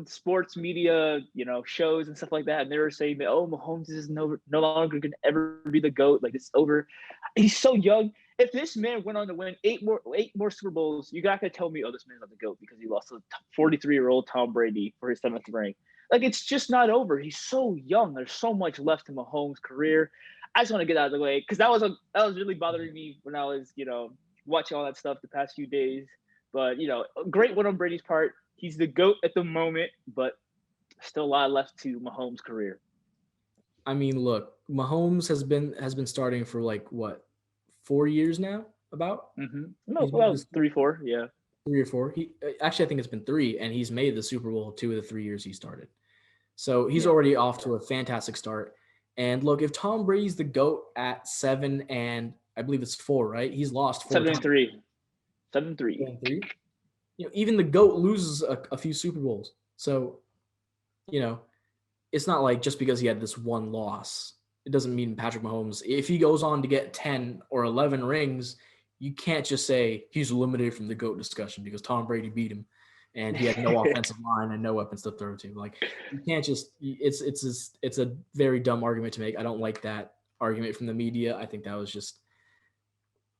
sports media, shows and stuff like that, and they were saying that, oh, Mahomes is no longer going to ever be the GOAT. Like, it's over. He's so young. If this man went on to win eight more Super Bowls, you got to tell me, oh, this man's not the GOAT because he lost to 43-year-old Tom Brady for his 7th ring. Like, it's just not over. He's so young. There's so much left in Mahomes' career. I just want to get out of the way because that was really bothering me when I was, watching all that stuff the past few days. But, great win on Brady's part. He's the GOAT at the moment, but still a lot left to Mahomes' career. I mean, look, Mahomes has been starting for 4 years now, about? Mm-hmm. No, well, 3, 4, yeah. 3 or 4. I think it's been 3, and he's made the Super Bowl 2 of the 3 years he started. So he's already off to a fantastic start. And look, if Tom Brady's the GOAT at 7 and I believe it's 4, right? He's lost 4 7 and times. 3. 7-3. 3. Even the GOAT loses a few Super Bowls. So, it's not like just because he had this one loss, it doesn't mean Patrick Mahomes, if he goes on to get 10 or 11 rings, you can't just say he's eliminated from the GOAT discussion because Tom Brady beat him and he had no offensive line and no weapons to throw to. Like, you can't just it's a very dumb argument to make. I don't like that argument from the media. I think that was just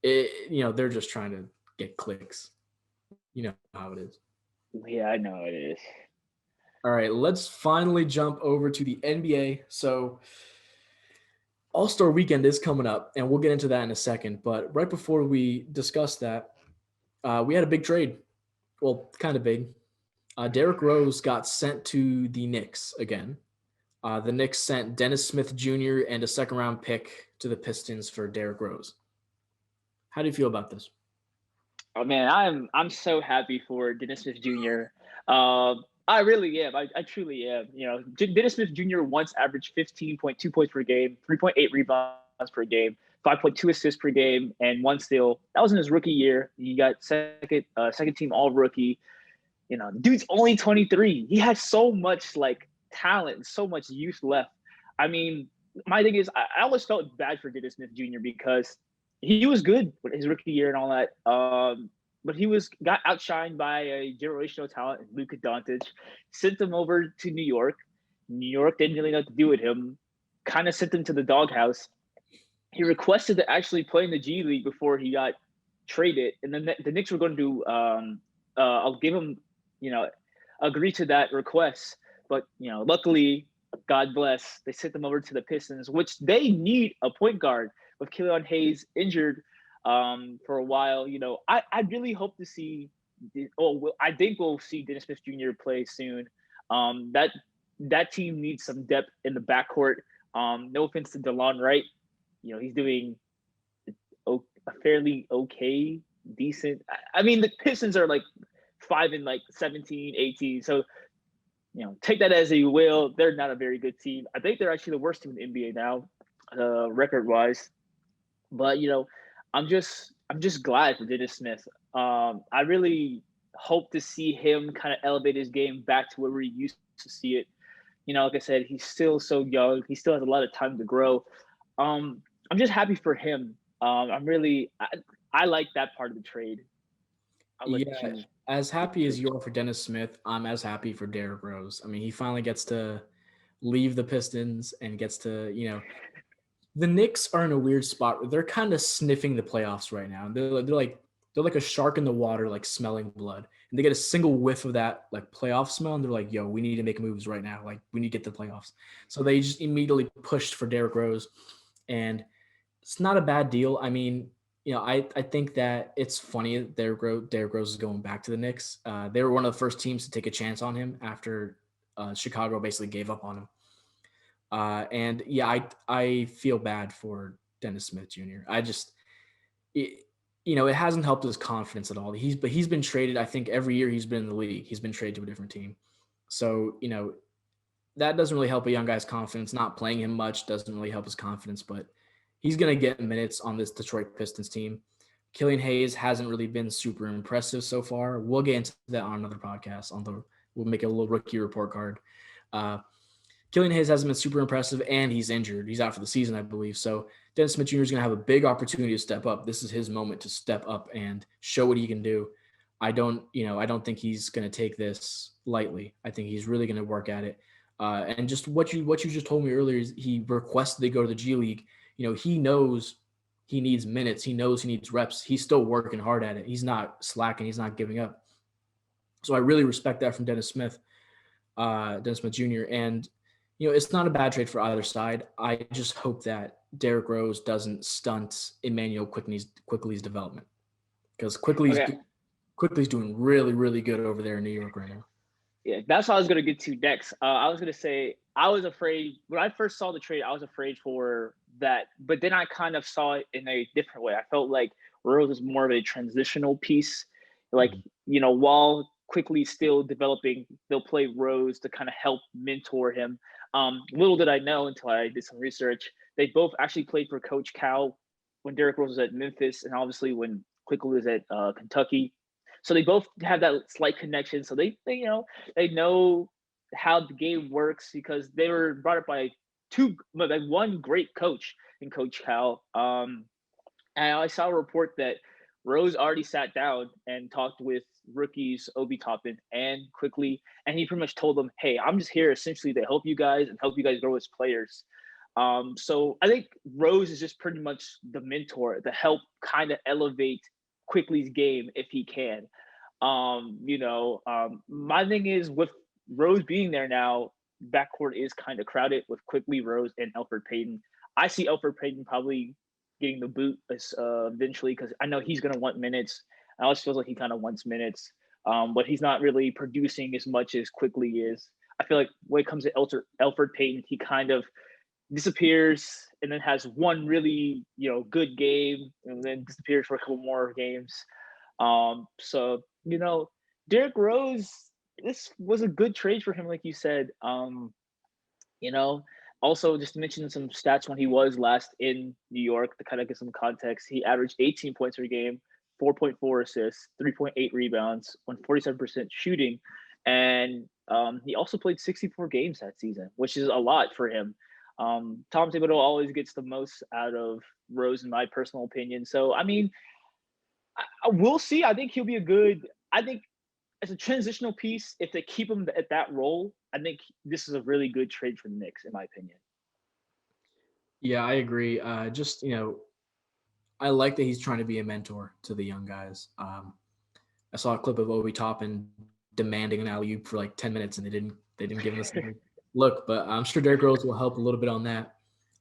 they're just trying to get clicks. You know how it is. Yeah, I know it is. All right, let's finally jump over to the NBA. So All-Star Weekend is coming up, and we'll get into that in a second. But right before we discuss that, we had a big trade. Well, kind of big. Derrick Rose got sent to the Knicks again. The Knicks sent Dennis Smith Jr. and a second-round pick to the Pistons for Derrick Rose. How do you feel about this? Oh man, I'm so happy for Dennis Smith Jr. I really am. I truly am. Dennis Smith Jr. once averaged 15.2 points per game, 3.8 rebounds per game, 5.2 assists per game, and one steal. That was in his rookie year. He got second team All Rookie. The dude's only 23. He has so much talent and so much youth left. I mean, my thing is, I always felt bad for Dennis Smith Jr. because he was good with his rookie year and all that. But he got outshined by a generational talent, Luka Doncic. Sent him over to New York. New York didn't really know what to do with him. Kind of sent him to the doghouse. He requested to actually play in the G League before he got traded, and then the Knicks were going to I'll give him, agree to that request. But luckily, God bless, they sent them over to the Pistons, which they need a point guard with Killian Hayes injured for a while. I really hope to see. I think we'll see Dennis Smith Jr. play soon. That team needs some depth in the backcourt. No offense to DeLon Wright, he's doing a fairly okay, decent. I mean, the Pistons are 5 and 17, 18. So take that as you will. They're not a very good team. I think they're actually the worst team in the NBA now, record wise. But I'm just glad for Dennis Smith. I really hope to see him kind of elevate his game back to where we used to see it. Like I said, he's still so young. He still has a lot of time to grow. I'm just happy for him. I like that part of the trade. As happy as you are for Dennis Smith, I'm as happy for Derrick Rose. I mean, he finally gets to leave the Pistons and gets to, the Knicks are in a weird spot. They're kind of sniffing the playoffs right now. They're like a shark in the water, smelling blood. And they get a single whiff of that playoff smell, and they're like, "Yo, we need to make moves right now. We need to get the playoffs." So they just immediately pushed for Derrick Rose, and it's not a bad deal. I mean, I think that it's funny that Derrick Rose is going back to the Knicks. They were one of the first teams to take a chance on him after Chicago basically gave up on him. And yeah, I feel bad for Dennis Smith Jr. It hasn't helped his confidence at all. He's been traded. I think every year he's been in the league, he's been traded to a different team. So, that doesn't really help a young guy's confidence. Not playing him much doesn't really help his confidence, but he's going to get minutes on this Detroit Pistons team. Killian Hayes hasn't really been super impressive so far. We'll get into that on another podcast. We'll make a little rookie report card. Killian Hayes hasn't been super impressive, and he's injured. He's out for the season, I believe. So Dennis Smith Jr. is going to have a big opportunity to step up. This is his moment to step up and show what he can do. I don't think he's going to take this lightly. I think he's really going to work at it. And just what you just told me earlier is he requested to go to the G League. He knows he needs minutes. He knows he needs reps. He's still working hard at it. He's not slacking. He's not giving up. So I really respect that from Dennis Smith Jr. And it's not a bad trade for either side. I just hope that Derrick Rose doesn't stunt Emmanuel Quickly's development, because Quickly's doing really, really good over there in New York right now. Yeah, that's what I was going to get to next. I was going to say I was afraid when I first saw the trade. I was afraid for that, but then I kind of saw it in a different way. I felt like Rose is more of a transitional piece. While Quickly still developing, they'll play Rose to kind of help mentor him. Little did I know until I did some research, they both actually played for Coach Cal when Derrick Rose was at Memphis, and obviously when Quickly was at Kentucky. So they both have that slight connection. So they know how the game works because they were brought up by one great coach in Coach Cal. And I saw a report that Rose already sat down and talked with rookies Obi Toppin and Quickly, and he pretty much told them, "Hey, I'm just here essentially to help you guys and help you guys grow as players." So I think Rose is just pretty much the mentor to help kind of elevate Quickly's game if he can. My thing is with Rose being there now, backcourt is kind of crowded with Quickly, Rose, and Elfrid Payton. I see Elfrid Payton probably getting the boot eventually because I know he's going to want minutes. I always feels like he kind of wants minutes, but he's not really producing as much as Quickly is. I feel like when it comes to Elfrid Payton, he kind of disappears and then has one really good game and then disappears for a couple more games. So Derrick Rose, this was a good trade for him, like you said. You know, Also, just to mention some stats when he was last in New York to kind of get some context, he averaged 18 points per game, 4.4 assists, 3.8 rebounds, on 47% shooting. And he also played 64 games that season, which is a lot for him. Tom Thibodeau always gets the most out of Rose, in my personal opinion. So, I mean, we'll see. I think he'll be I think as a transitional piece, if they keep him at that role, I think this is a really good trade for the Knicks, in my opinion. Yeah, I agree. I like that he's trying to be a mentor to the young guys. I saw a clip of Obi Toppin demanding an alley-oop for like 10 minutes, and they didn't give him this look. But I'm sure Derrick Rose will help a little bit on that.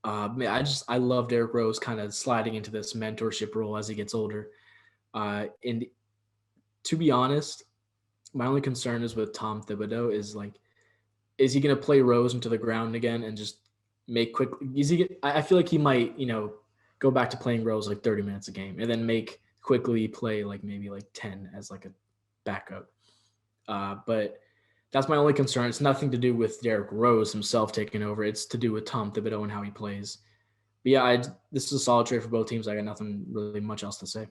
I love Derrick Rose kind of sliding into this mentorship role as he gets older. And to be honest, my only concern is with Tom Thibodeau is he going to play Rose into the ground again and just make quick? I feel like he might, go back to playing Rose like 30 minutes a game and then make Quickly play like maybe like 10 as like a backup. But that's my only concern. It's nothing to do with Derrick Rose himself taking over. It's to do with Tom Thibodeau and how he plays. But yeah, this is a solid trade for both teams. I got nothing really much else to say.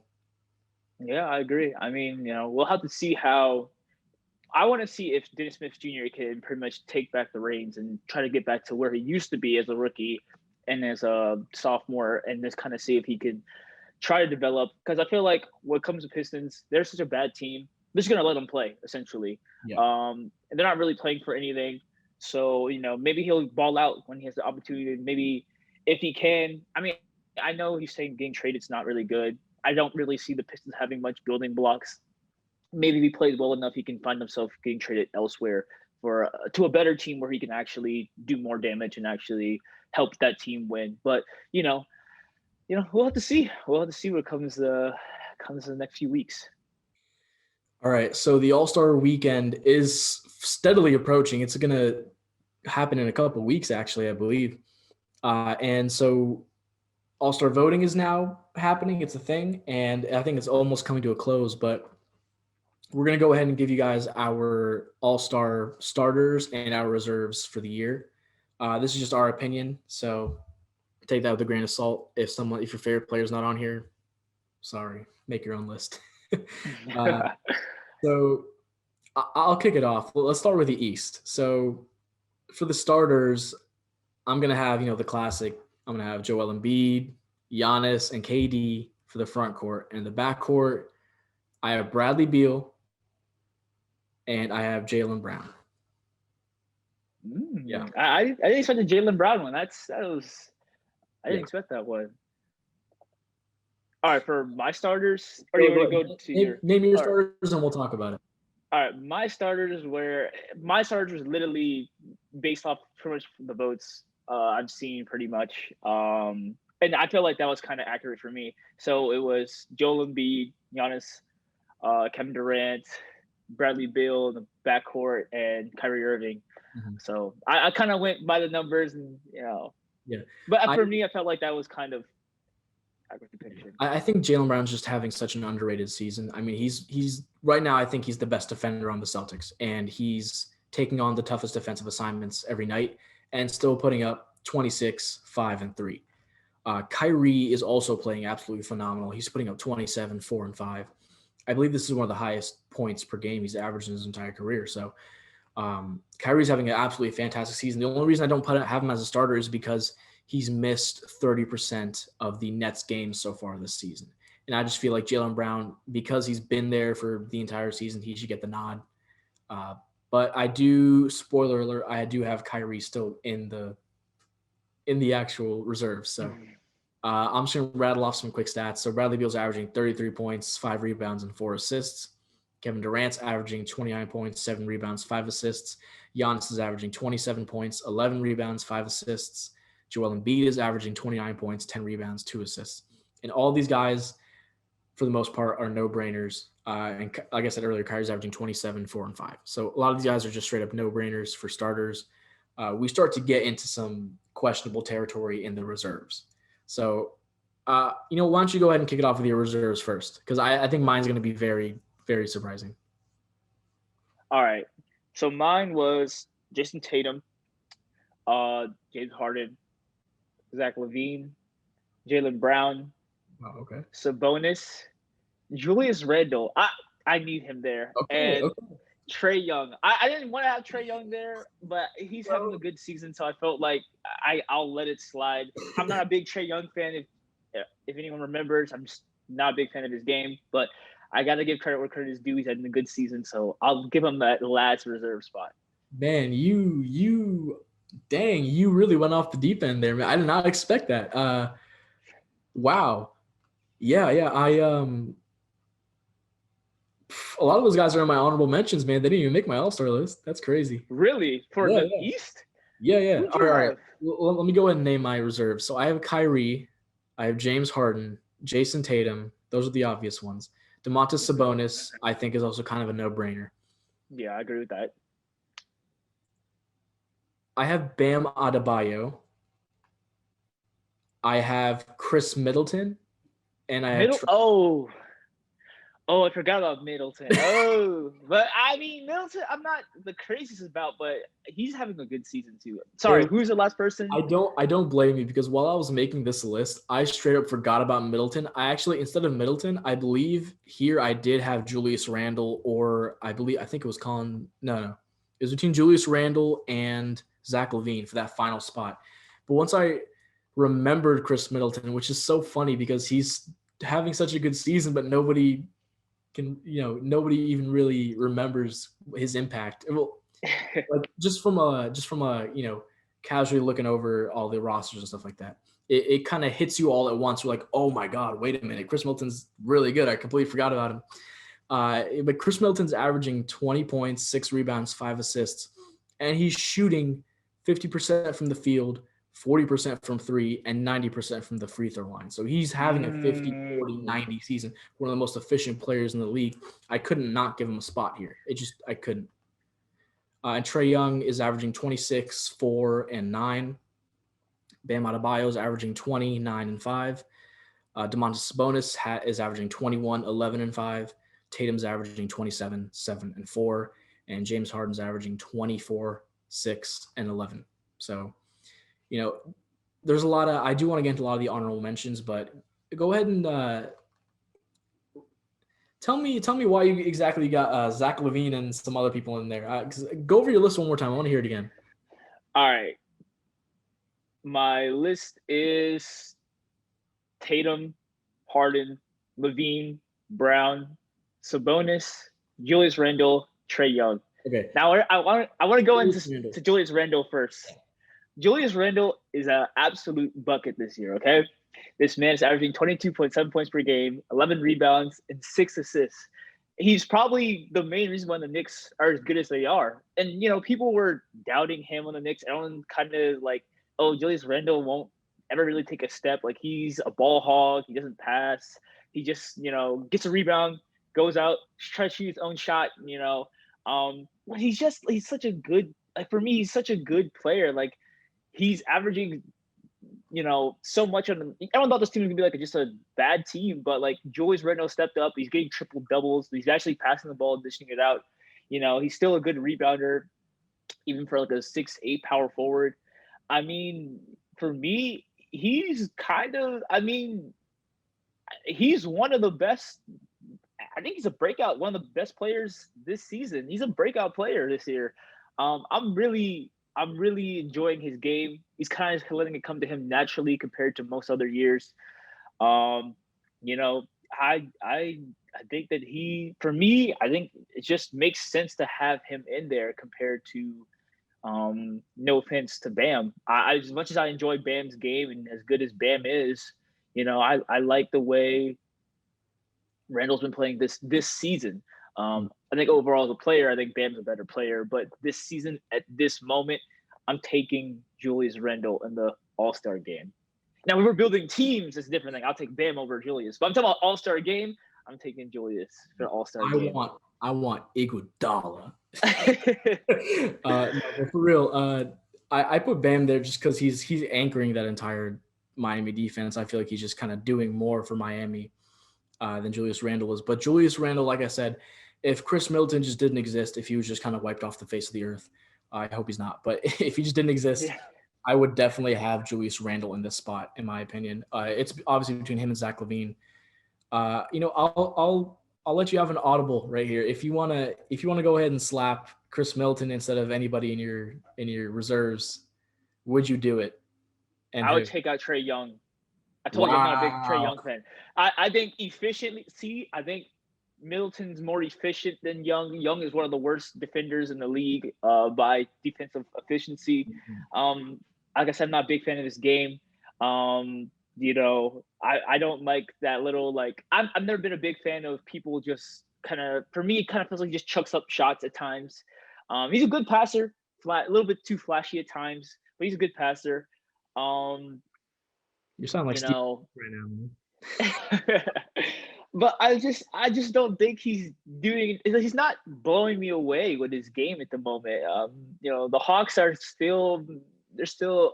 Yeah, I agree. I mean, we'll have to see how. I want to see if Dennis Smith Jr. can pretty much take back the reins and try to get back to where he used to be as a rookie and as a sophomore, and just kind of see if he can try to develop. Because I feel like when it comes to Pistons, they're such a bad team. They're just gonna let them play essentially. Yeah. And they're not really playing for anything. So maybe he'll ball out when he has the opportunity. Maybe if he can. I mean, I know he's saying getting traded's not really good. I don't really see the Pistons having much building blocks. Maybe if he plays well enough, he can find himself getting traded elsewhere to a better team where he can actually do more damage and actually help that team win. But we'll have to see. We'll have to see what comes in the next few weeks. All right. So the All-Star weekend is steadily approaching. It's going to happen in a couple of weeks, actually, I believe. And so All-Star voting is now happening. It's a thing. And I think it's almost coming to a close. But we're going to go ahead and give you guys our All-Star starters and our reserves for the year. This is just our opinion. So take that with a grain of salt. If your favorite player is not on here, sorry, make your own list. So I'll kick it off. Well, let's start with the East. So for the starters, I'm going to have, the classic. I'm going to have Joel Embiid, Giannis, and KD for the front court. And the back court, I have Bradley Beal, and I have Jaylen Brown. Yeah, I didn't expect the Jaylen Brown one. I didn't expect that one. All right, for my starters, or you want to go to your name your starters and we'll talk about it. All right, my starters was literally based off pretty much the votes I've seen pretty much, and I feel like that was kind of accurate for me. So it was Joel Embiid, Giannis, Kevin Durant, Bradley Beal in the backcourt, and Kyrie Irving. Mm-hmm. So I kind of went by the numbers, and yeah. But for me, I felt like that was kind of accurate depiction. I think Jaylen Brown's just having such an underrated season. I mean, he's right now. I think he's the best defender on the Celtics, and he's taking on the toughest defensive assignments every night. and still putting up 26, 5, and 3. Kyrie is also playing absolutely phenomenal. He's putting up 27, 4, and 5. I believe this is one of the highest points per game he's averaged in his entire career. So Kyrie's having an absolutely fantastic season. The only reason I don't have him as a starter is because he's missed 30% of the Nets games so far this season. And I just feel like Jaylen Brown, because he's been there for the entire season, he should get the nod. But I do, spoiler alert, I do have Kyrie still in the actual reserves. So I'm just going to rattle off some quick stats. So Bradley Beal's averaging 33 points, 5 rebounds, and 4 assists. Kevin Durant's averaging 29 points, 7 rebounds, 5 assists. Giannis is averaging 27 points, 11 rebounds, 5 assists. Joel Embiid is averaging 29 points, 10 rebounds, 2 assists. And all these guys, for the most part, are no-brainers. And like I said earlier, Kyrie's averaging 27, 4, and 5. So a lot of these guys are just straight-up no-brainers for starters. We start to get into some questionable territory in the reserves. So, why don't you go ahead and kick it off with your reserves first? Because I think mine's going to be very, very surprising. All right. So mine was Jason Tatum, James Harden, Zach LaVine, Jaylen Brown, okay. Sabonis, Julius Randle. I need him there. Okay. Trey Young. I didn't want to have Trey Young there, but he's having a good season, so I felt like I'll let it slide. I'm not a big Trey Young fan. If anyone remembers, I'm just not a big fan of his game, but I got to give credit where credit is due. He's having a good season, so I'll give him that last reserve spot. Man, you really went off the deep end there, man. I did not expect that. Wow. Yeah. A lot of those guys are in my honorable mentions, man. They didn't even make my all-star list. That's crazy. Really? For the East? Yeah. All right. Well, let me go ahead and name my reserves. So I have Kyrie, I have James Harden, Jason Tatum. Those are the obvious ones. Domantas Sabonis, I think, is also kind of a no-brainer. Yeah, I agree with that. I have Bam Adebayo. I have Chris Middleton, and I have I forgot about Middleton. But I mean, Middleton, I'm not the craziest about, but he's having a good season too. Sorry, who's the last person? I don't blame you, because while I was making this list, I straight up forgot about Middleton. I actually, instead of Middleton, I believe here I did have Julius Randle, or I think it was Colin. No. It was between Julius Randle and Zach LaVine for that final spot. But once I remembered Chris Middleton, which is so funny because he's having such a good season, but nobody even really remembers his impact. Well, like just from a casually looking over all the rosters and stuff like that, it kind of hits you all at once. You're like, oh my God, wait a minute, Chris Middleton's really good. I completely forgot about him. But Chris Middleton's averaging 20 points, 6 rebounds, 5 assists, and he's shooting 50% from the field, 40% from 3, and 90% from the free throw line. So he's having a 50-40-90 season, one of the most efficient players in the league. I couldn't not give him a spot here. I couldn't. And Trey Young is averaging 26, 4, and 9. Bam Adebayo is averaging 20, 9, and 5. Domantas Sabonis is averaging 21, 11, and 5. Tatum's averaging 27, 7, and 4. And James Harden's averaging 24, 6, and 11. So, there's a lot of – I do want to get into a lot of the honorable mentions, but go ahead and tell me why you exactly got Zach LaVine and some other people in there. Go over your list one more time. I want to hear it again. All right. My list is Tatum, Harden, LaVine, Brown, Sabonis, Julius Randle, Trey Young. Okay. Now I want to go into Julius Randle first. Julius Randle is an absolute bucket this year. Okay, this man is averaging 22.7 points per game, 11 rebounds, and 6 assists. He's probably the main reason why the Knicks are as good as they are. And people were doubting him on the Knicks. Everyone kind of like, oh, Julius Randle won't ever really take a step. Like, he's a ball hog. He doesn't pass. He just gets a rebound, goes out, tries to shoot his own shot. But he's such a good, like, for me, he's such a good player. Like, he's averaging, so much on. Everyone thought this team was gonna be like just a bad team, but like Julius Randle stepped up. He's getting triple doubles. He's actually passing the ball, dishing it out. He's still a good rebounder, even for like a 6'8" power forward. I mean, for me, he's kind of. I mean, he's one of the best. I think he's a breakout, one of the best players this season. He's a breakout player this year. I'm really enjoying his game. He's kind of letting it come to him naturally compared to most other years. Um, you know, I think that for me, I think it just makes sense to have him in there compared to, no offense to Bam. As much as I enjoy Bam's game and as good as Bam is, I like the way Randall's been playing this season. I think overall as a player, I think Bam's a better player. But this season, at this moment, I'm taking Julius Randle in the All-Star game. Now, if we're building teams, it's a different thing. I'll take Bam over Julius. But I'm talking about All-Star game. I'm taking Julius for the All-Star game. I want Iguodala. No, but for real, I put Bam there just because he's anchoring that entire Miami defense. I feel like he's just kind of doing more for Miami than Julius Randle is. But Julius Randle, like I said, if Chris Middleton just didn't exist, if he was just kind of wiped off the face of the earth, I hope he's not. But if he just didn't exist, I would definitely have Julius Randle in this spot, in my opinion. It's obviously between him and Zach LaVine. I'll let you have an audible right here. If you wanna go ahead and slap Chris Middleton instead of anybody in your reserves, would you do it? And I would take out Trae Young. I told you I'm not a big Trae Young fan. I think efficiency. I think Middleton's more efficient than Young. Young is one of the worst defenders in the league by defensive efficiency. Like I said, I'm not a big fan of this game. I don't like that little I've never been a big fan of people just for me it kind of feels like he just chucks up shots at times. He's a good passer, a little bit too flashy at times, but he's a good passer. You sound like Steve right now. But I just don't think he's not blowing me away with his game at the moment. The Hawks are still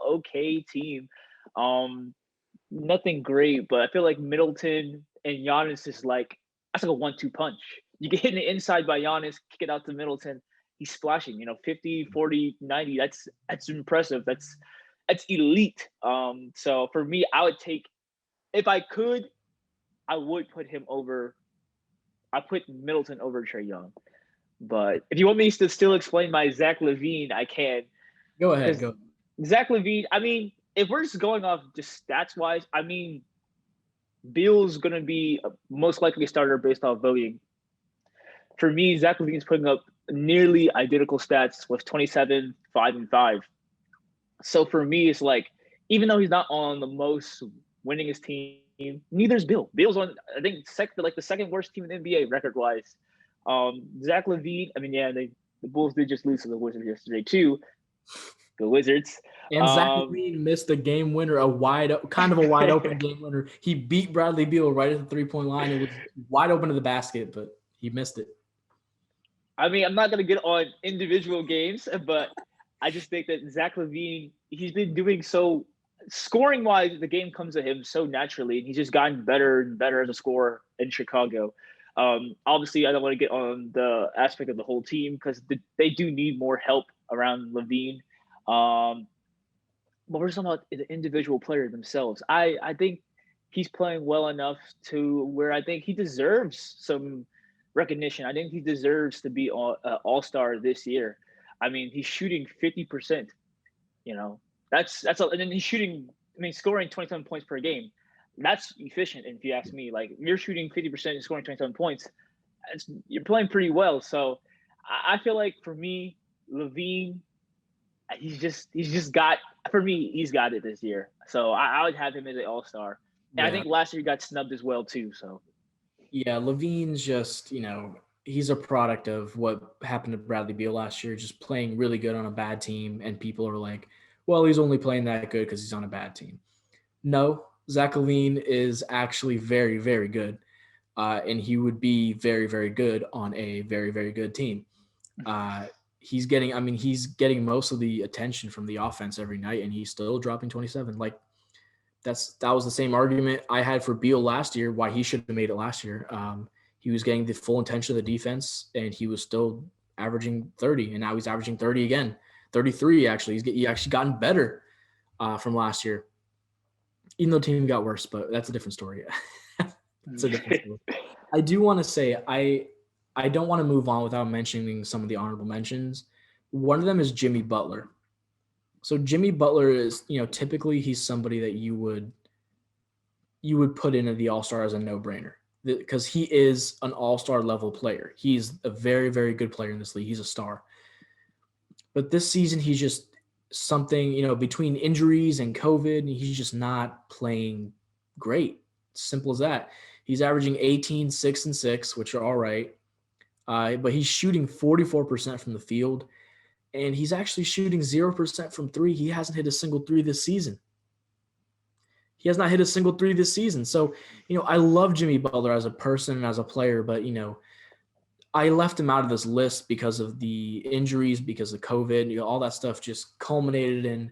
okay team. Nothing great, but I feel like Middleton and Giannis is that's like a 1-2 punch. You get hit in the inside by Giannis, kick it out to Middleton, he's splashing, 50, 40, 90. That's impressive. That's elite. So for me, if I could, I would put him over. I put Middleton over Trae Young. But if you want me to still explain my Zach LaVine, I can. Go ahead. Go. Zach LaVine, I mean, if we're just going off just stats wise, I mean, Beal's going to be most likely a starter based off voting. For me, Zach LaVine's putting up nearly identical stats with 27, 5, and 5. So for me, it's even though he's not on the most winningest team, neither's Beal. Beal's on, I think, the second worst team in the NBA record-wise. Zach LaVine, I mean, yeah, the Bulls did just lose to the Wizards yesterday too. The Wizards. And Zach LaVine missed the game winner, a wide open game winner. He beat Bradley Beal right at the 3-point line. It was wide open to the basket, but he missed it. I mean, I'm not going to get on individual games, but I just think that Zach LaVine, he's been doing so scoring-wise, the game comes to him so naturally, and he's just gotten better and better as a scorer in Chicago. Obviously, I don't want to get on the aspect of the whole team because they do need more help around LaVine. But we're just talking about the individual player themselves. I think he's playing well enough to where I think he deserves some recognition. I think he deserves to be all-star this year. I mean, he's shooting 50%. That's and then he's shooting. I mean, scoring 27 points per game. That's efficient, if you ask me. You're shooting 50% and scoring 27 points. You're playing pretty well. So I feel like for me, LaVine, he's got it this year. So I would have him as an all-star. And I think last year he got snubbed as well too. So yeah, LaVine's just he's a product of what happened to Bradley Beal last year, just playing really good on a bad team, and people are like, well, he's only playing that good because he's on a bad team. No, Zach LaVine is actually very, very good, and he would be very, very good on a very, very good team. He's getting most of the attention from the offense every night, and he's still dropping 27. That was the same argument I had for Beal last year, why he should have made it last year. He was getting the full attention of the defense, and he was still averaging 30, and now he's averaging 30 again. 33, actually. He's actually gotten better. from last year. Even though the team got worse, but that's a different story. It's a different story. I do want to say I don't want to move on without mentioning some of the honorable mentions. One of them is Jimmy Butler. So Jimmy Butler is, typically he's somebody that you would put into the All-Star as a no-brainer because he is an All-Star level player. He's a very, very good player in this league. He's a star. But this season, he's just something, between injuries and COVID, he's just not playing great. Simple as that. He's averaging 18, 6, and 6, which are all right. But he's shooting 44% from the field, and he's actually shooting 0% from three. He hasn't hit a single three this season. He has not hit a single three this season. So, I love Jimmy Butler as a person and as a player, but, I left him out of this list because of the injuries, because of COVID, all that stuff just culminated in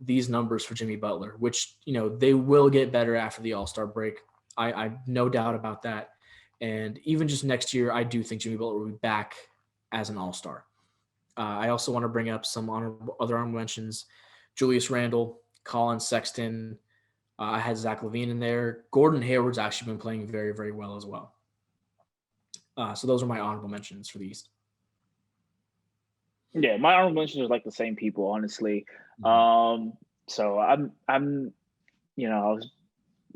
these numbers for Jimmy Butler, which, they will get better after the All-Star break. I no doubt about that. And even just next year, I do think Jimmy Butler will be back as an All-Star. I also want to bring up some other honorable mentions. Julius Randle, Colin Sexton. I had Zach LaVine in there. Gordon Hayward's actually been playing very, very well as well. So those are my honorable mentions for the East. Yeah, my honorable mentions are like the same people, honestly. So I'm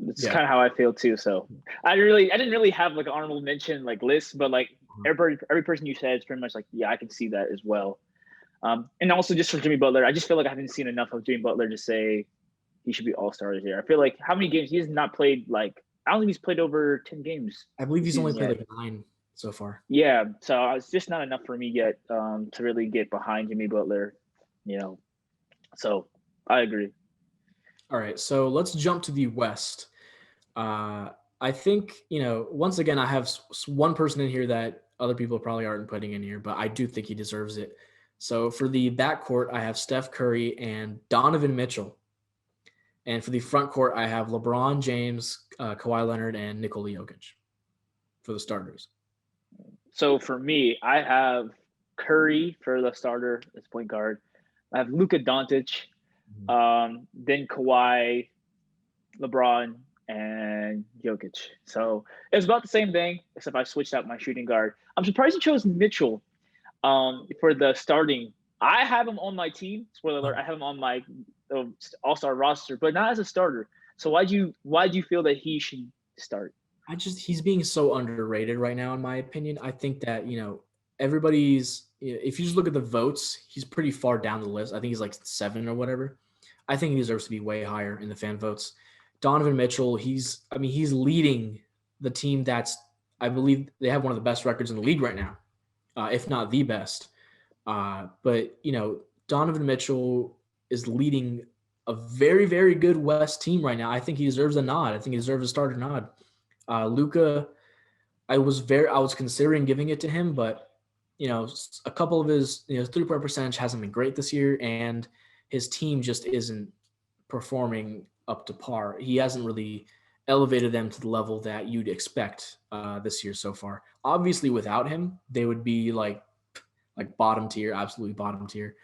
it's kind of how I feel too. So I didn't really have like an honorable mention like list, but like every person you said is pretty much like, yeah, I can see that as well. And also just for Jimmy Butler, I just feel like I haven't seen enough of Jimmy Butler to say he should be All-Star this year. I feel like how many games he has not played? Like I don't think he's played over 10 games. I believe he's only played like 9 so far. Yeah, so it's just not enough for me yet to really get behind Jimmy Butler. So I agree. All right, so let's jump to the West. I think, once again, I have one person in here that other people probably aren't putting in here, but I do think he deserves it. So for the backcourt, I have Steph Curry and Donovan Mitchell. And for the front court, I have LeBron James, Kawhi Leonard, and Nikola Jokic for the starters. So for me, I have Curry for the starter as point guard. I have Luka Doncic, then Kawhi, LeBron, and Jokic. So it's about the same thing, except I switched out my shooting guard. I'm surprised you chose Mitchell for the starting. I have him on my team. Spoiler alert, I have him on my All-Star roster, but not as a starter. So why do you feel that he should start? He's being so underrated right now, in my opinion. I think that, everybody's, if you just look at the votes, he's pretty far down the list. I think he's like 7 or whatever. I think he deserves to be way higher in the fan votes. Donovan Mitchell, he's leading the team that's, I believe they have one of the best records in the league right now, if not the best. But, Donovan Mitchell is leading a very, very good West team right now. I think he deserves a nod. I think he deserves a starter nod. Luka, I was considering giving it to him, but a couple of his 3-point percentage hasn't been great this year, and his team just isn't performing up to par. He hasn't really elevated them to the level that you'd expect this year so far. Obviously, without him, they would be like bottom tier, absolutely bottom tier.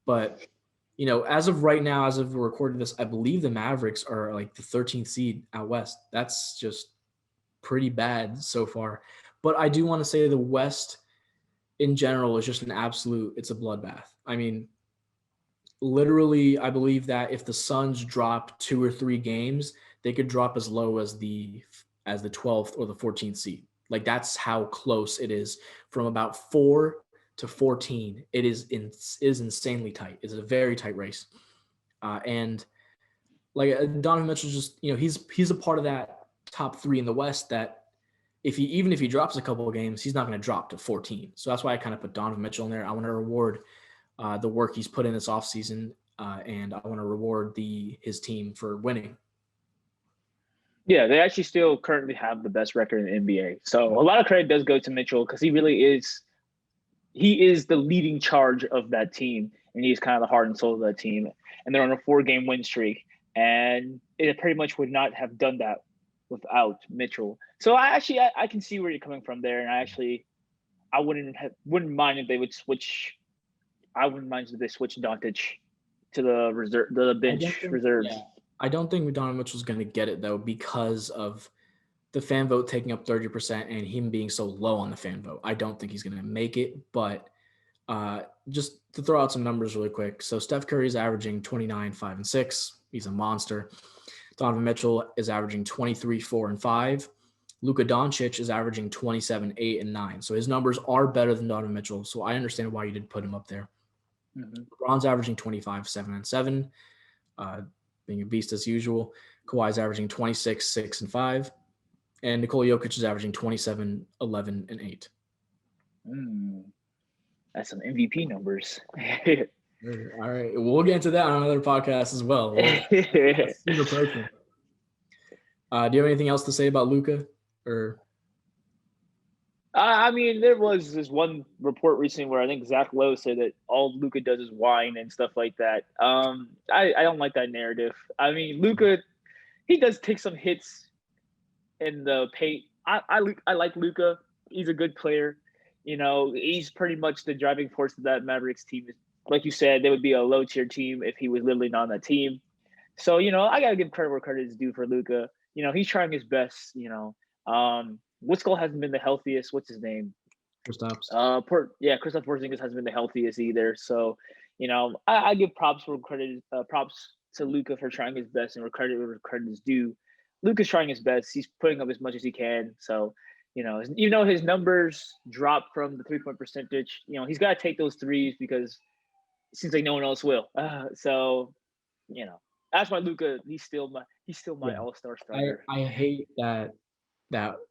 But as of right now, as of recording this, I believe the Mavericks are like the 13th seed out west. That's just pretty bad so far. But I do want to say the West in general is just it's a bloodbath. I mean, literally, I believe that if the Suns drop 2 or 3 games, they could drop as low as the 12th or the 14th seed. Like that's how close it is from about 4 to 14. It is insanely tight. It's a very tight race. And like Donovan Mitchell, just he's a part of that top 3 in the West that if he drops a couple of games, he's not going to drop to 14. So that's why I kind of put Donovan Mitchell in there. I want to reward the work he's put in this offseason, and I want to reward his team for winning. Yeah, they actually still currently have the best record in the NBA. So a lot of credit does go to Mitchell because he really is the leading charge of that team, and he's kind of the heart and soul of that team. And they're on a 4-game win streak, and it pretty much would not have done that without Mitchell. So I can see where you're coming from there, and wouldn't mind if they would switch. I wouldn't mind if they switched Doncic to the bench reserves. I don't think Donovan Mitchell's going to get it though because of the fan vote taking up 30% and him being so low on the fan vote. I don't think he's going to make it, but just to throw out some numbers really quick. So Steph Curry is averaging 29, 5, and 6. He's a monster. Donovan Mitchell is averaging 23, 4, and 5. Luka Doncic is averaging 27, 8, and 9. So his numbers are better than Donovan Mitchell. So I understand why you did put him up there. Mm-hmm. LeBron's averaging 25, 7, and 7, being a beast as usual. Kawhi's averaging 26, 6, and 5. And Nikola Jokic is averaging 27, 11, and 8. That's some MVP numbers. All right. We'll get into that on another podcast as well. Soon approaching. Do you have anything else to say about Luka? Or I mean, there was this one report recently where I think Zach Lowe said that all Luka does is whine and stuff like that. I don't like that narrative. I mean, Luka, he does take some hits in the paint. I like Luka. He's a good player. You know, he's pretty much the driving force of that Mavericks team. Like you said, they would be a low-tier team if he was literally not on that team. So, you know, I got to give credit where credit is due for Luka. You know, he's trying his best, you know. Whistle hasn't been the healthiest. What's his name? Kristaps. Kristaps Porzingis hasn't been the healthiest either. So, you know, I give props to Luka for trying his best and where credit is due. Luka's trying his best. He's putting up as much as he can. So, you know, even though his numbers dropped from the 3-point percentage, you know, he's got to take those threes because it seems like no one else will. So, you know, that's why Luka, he's still my all-star starter. I hate that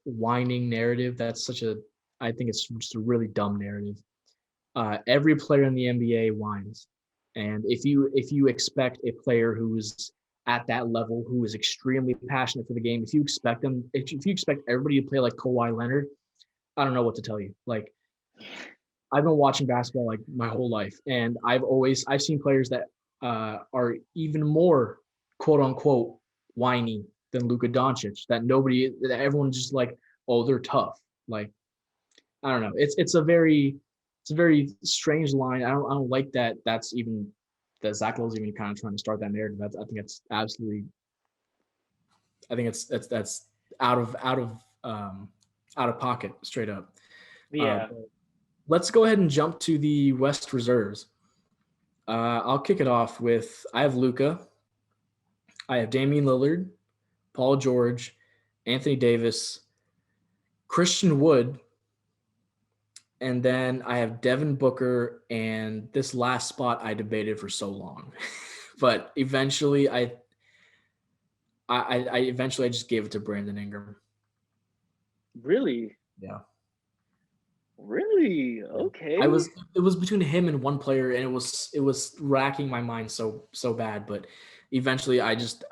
whining narrative. That's I think it's just a really dumb narrative. Every player in the NBA whines. And if you expect a player who's at that level, who is extremely passionate for the game, if you expect everybody to play like Kawhi Leonard, I don't know what to tell you. Like, I've been watching basketball like my whole life, and I've seen players that are even more quote unquote whiny than Luka Doncic. That everyone's just like, oh, they're tough. Like, I don't know. It's a very strange line. I don't like that. That's even that Zach Lowe's even kind of trying to start that narrative. I think it's absolutely. I think that's out of pocket, straight up. Yeah. Let's go ahead and jump to the West reserves. I'll kick it off with I have Luka. I have Damian Lillard, Paul George, Anthony Davis, Christian Wood, and then I have Devin Booker, and this last spot I debated for so long. But eventually I just gave it to Brandon Ingram. Really? Yeah. Really? Okay. It was between him and one player, and it was racking my mind so bad, but eventually I just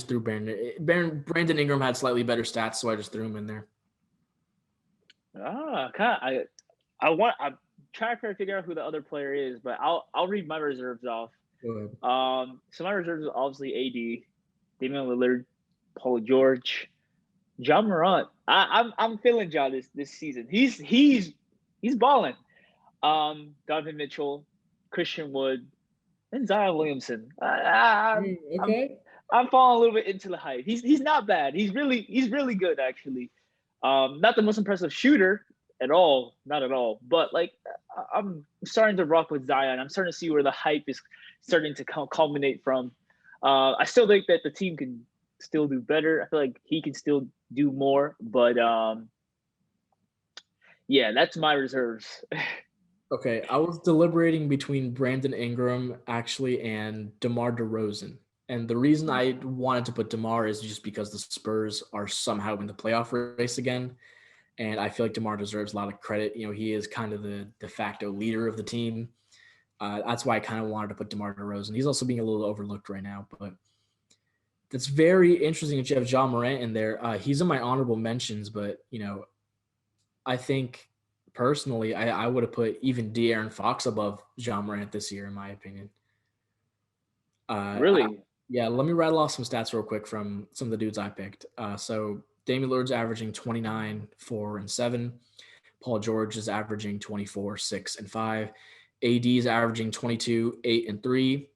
threw Brandon Ingram had slightly better stats, so I just threw him in there. I'm trying to figure out who the other player is, but I'll read my reserves off. Go ahead. So my reserves are obviously AD, Damian Lillard, Paul George, Ja Morant. I'm feeling Ja this season. He's balling. Donovan Mitchell, Christian Wood, and Zion Williamson. Okay. I'm falling a little bit into the hype. He's not bad. He's really good actually. Not the most impressive shooter at all, not at all. But like, I'm starting to rock with Zion. I'm starting to see where the hype is starting to culminate from. I still think that the team can still do better. I feel like he can still do more. But yeah, that's my reserves. Okay, I was deliberating between Brandon Ingram actually and DeMar DeRozan. And the reason I wanted to put DeMar is just because the Spurs are somehow in the playoff race again. And I feel like DeMar deserves a lot of credit. You know, he is kind of the de facto leader of the team. That's why I kind of wanted to put DeMar DeRozan. He's also being a little overlooked right now. But that's very interesting that you have Ja Morant in there. He's in my honorable mentions, but, you know, I think personally I would have put even De'Aaron Fox above Ja Morant this year, in my opinion. Really? Let me rattle off some stats real quick from some of the dudes I picked. So Damian Lillard's averaging 29, 4, and 7. Paul George is averaging 24, 6, and 5. AD is averaging 22, 8, and 3.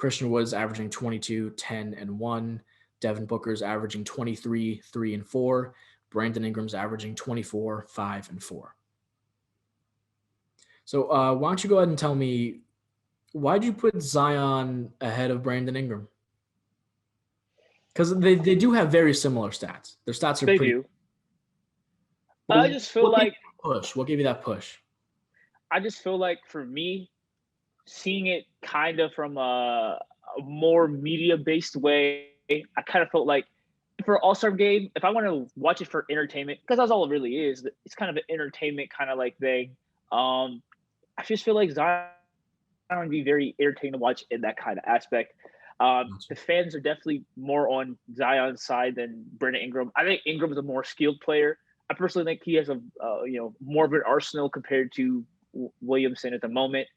Christian Wood's averaging 22, 10, and 1. Devin Booker's averaging 23, 3, and 4. Brandon Ingram's averaging 24, 5, and 4. So why don't you go ahead and tell me, why'd you put Zion ahead of Brandon Ingram? Because they do have very similar stats. Their stats are They pretty. do. Well, I just feel like push. What gave you that push? I just feel like for me, seeing it kind of from a more media-based way, I kind of felt like for an All-Star game, if I want to watch it for entertainment, because that's all it really is, it's kind of an entertainment kind of like thing. I just feel like Zion would be very entertaining to watch in that kind of aspect. The fans are definitely more on Zion's side than Brandon Ingram. I think Ingram is a more skilled player. I personally think he has a more of an arsenal compared to Williamson at the moment.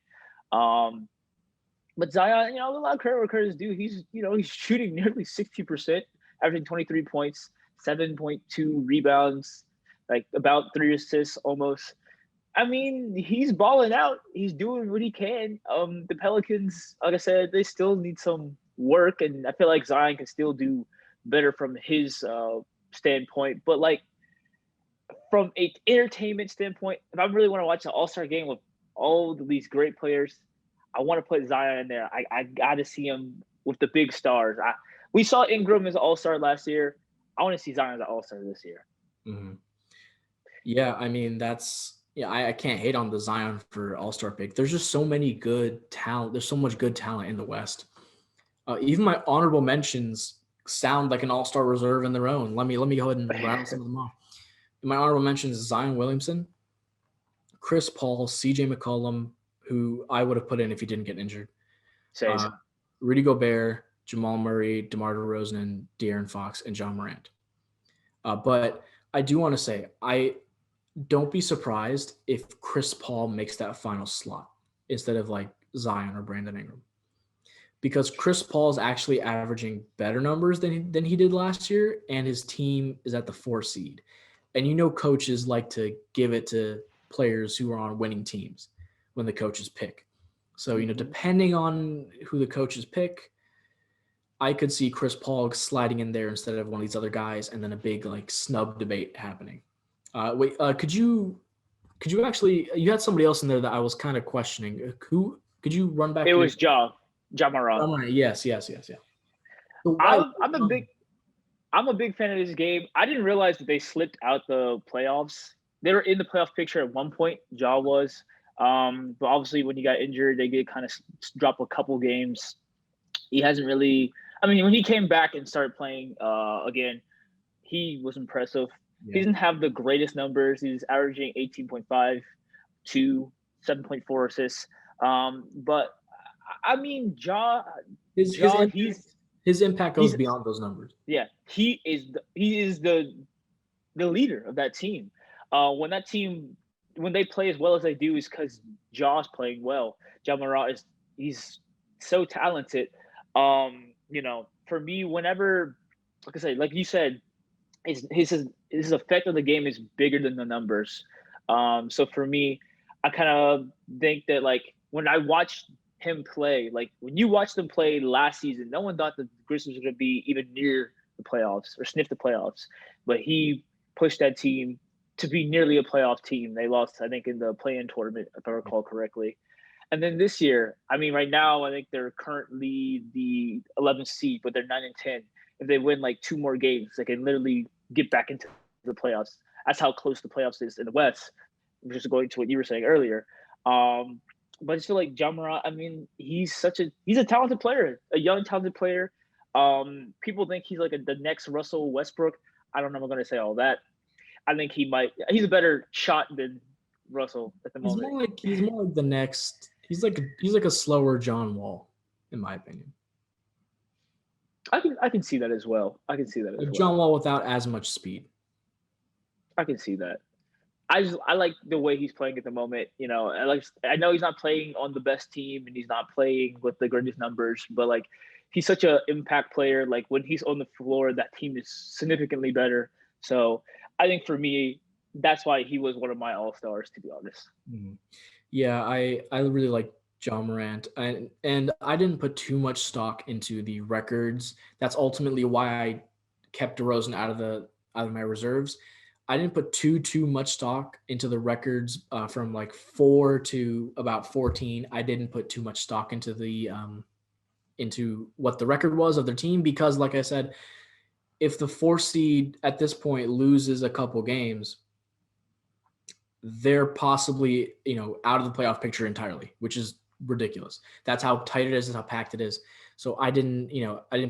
But Zion, a lot of credit where credit is due. He's shooting nearly 60%, averaging 23 points, 7.2 rebounds, like about 3 assists almost. I mean, he's balling out. He's doing what he can. The Pelicans, like I said, they still need some work, and I feel like Zion can still do better from his standpoint. But like from an entertainment standpoint, if I really want to watch an All-Star game with all these great players, I want to put Zion in there. I got to see him with the big stars. We saw Ingram as an All-Star last year. I want to see Zion as an All-Star this year. Mm-hmm. Yeah, I mean, I can't hate on the Zion for All-Star pick. There's just so many good talent. There's so much good talent in the West. Even my honorable mentions sound like an All-Star reserve in their own. Let me go ahead and rattle some of them off. My honorable mentions: Zion Williamson, Chris Paul, CJ McCollum, who I would have put in if he didn't get injured. Rudy Gobert, Jamal Murray, DeMar DeRozan, and De'Aaron Fox, and John Morant. But I do want to say, don't be surprised if Chris Paul makes that final slot instead of like Zion or Brandon Ingram. Because Chris Paul is actually averaging better numbers than he did last year, and his team is at the 4 seed. And coaches like to give it to players who are on winning teams when the coaches pick. So, depending on who the coaches pick, I could see Chris Paul sliding in there instead of one of these other guys, and then a big like snub debate happening. Could you actually, you had somebody else in there that I was kind of questioning. Who could you run back? It was Ja Morant. Yes. So I'm a big fan of this game. I didn't realize that they slipped out the playoffs. They were in the playoff picture at one point. Ja was, but obviously when he got injured, they did kind of drop a couple games. He hasn't really. I mean, when he came back and started playing again, he was impressive. Yeah. He doesn't have the greatest numbers. He's averaging 18.5 to 7.4 assists. But I mean, his impact goes beyond those numbers. Yeah, he is the leader of that team. When they play as well as they do, is because Ja's playing well. Ja Morant he's so talented. For me, whenever, like you said, his effect on the game is bigger than the numbers. So for me, I kind of think that like when I watched him play, like when you watched them play last season, no one thought the Grizzlies were going to be even near the playoffs or sniff the playoffs, but he pushed that team to be nearly a playoff team. They lost, I think, in the play-in tournament, if I recall correctly. And then this year, I mean, right now, I think they're currently the 11th seed, but they're 9-10. If they win like 2 more games, they can literally get back into the playoffs. That's how close the playoffs is in the West. Just going to what you were saying earlier. But I just feel like Ja Morant, I mean, he's a talented player, a young talented player. People think he's like the next Russell Westbrook. I don't know if I'm going to say all that. I think he's a better shot than Russell at the moment. He's more like the next. He's like a slower John Wall, in my opinion. I can see that as well. John Wall without as much speed. I can see that. I like the way he's playing at the moment. I know he's not playing on the best team and he's not playing with the greatest numbers, but like he's such an impact player. Like when he's on the floor, that team is significantly better. So I think for me, that's why he was one of my all-stars, to be honest. Mm-hmm. Yeah, I really like John Morant, and I didn't put too much stock into the records. That's ultimately why I kept DeRozan out of my reserves. I didn't put too much stock into the records from like 4 to about 14. I didn't put too much stock into the into what the record was of their team because, like I said, if the 4 seed at this point loses a couple games, they're possibly, out of the playoff picture entirely, which is ridiculous. That's how tight it is and how packed it is. So I didn't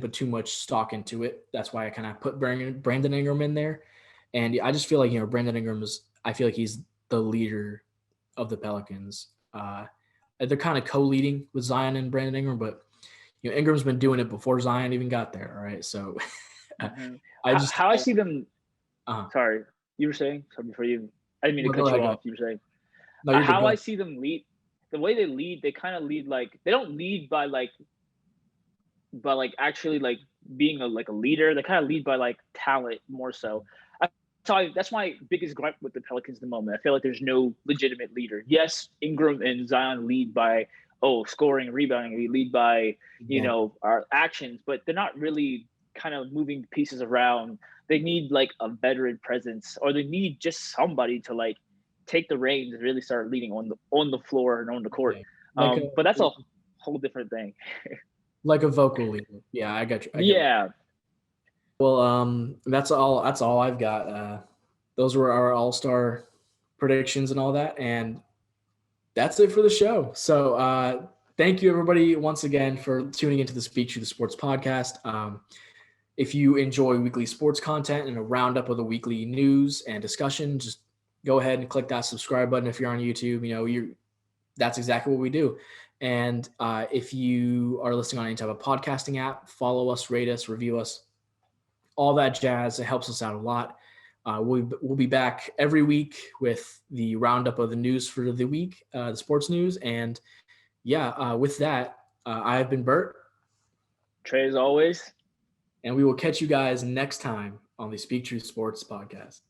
put too much stock into it. That's why I kind of put Brandon Ingram in there. And I just feel like, Brandon Ingram I feel like he's the leader of the Pelicans. They're kind of co-leading with Zion and Brandon Ingram, but Ingram's been doing it before Zion even got there. All right. So how I see them. uh Sorry, you were saying something before you. I didn't mean to no, cut you go off. ahead. You were saying No, you're good. how Go I ahead. see them lead. The way they lead, they kind of lead like they don't lead by like actually like being a leader. They kind of lead by like talent more so. That's my biggest gripe with the Pelicans at the moment. I feel like there's no legitimate leader. Yes, Ingram and Zion lead by scoring, rebounding. They lead by our actions, but they're not really kind of moving pieces around. They need like a veteran presence, or they need just somebody to like take the reins and really start leading on the floor and on the court. Yeah. Like a But that's a whole different thing. like a vocal leader. Yeah, I got you. I get it. Yeah. Well, that's all I've got. Those were our all-star predictions and all that, and that's it for the show. So, thank you everybody once again for tuning into the Speak to the Sports podcast. If you enjoy weekly sports content and a roundup of the weekly news and discussion, just go ahead and click that subscribe button. If you're on YouTube, that's exactly what we do. And if you are listening on any type of podcasting app, follow us, rate us, review us, all that jazz. It helps us out a lot. We'll be back every week with the roundup of the news for the week, the sports news. And with that, I have been Bert. Trey, as always. And we will catch you guys next time on the Speak Truth Sports podcast.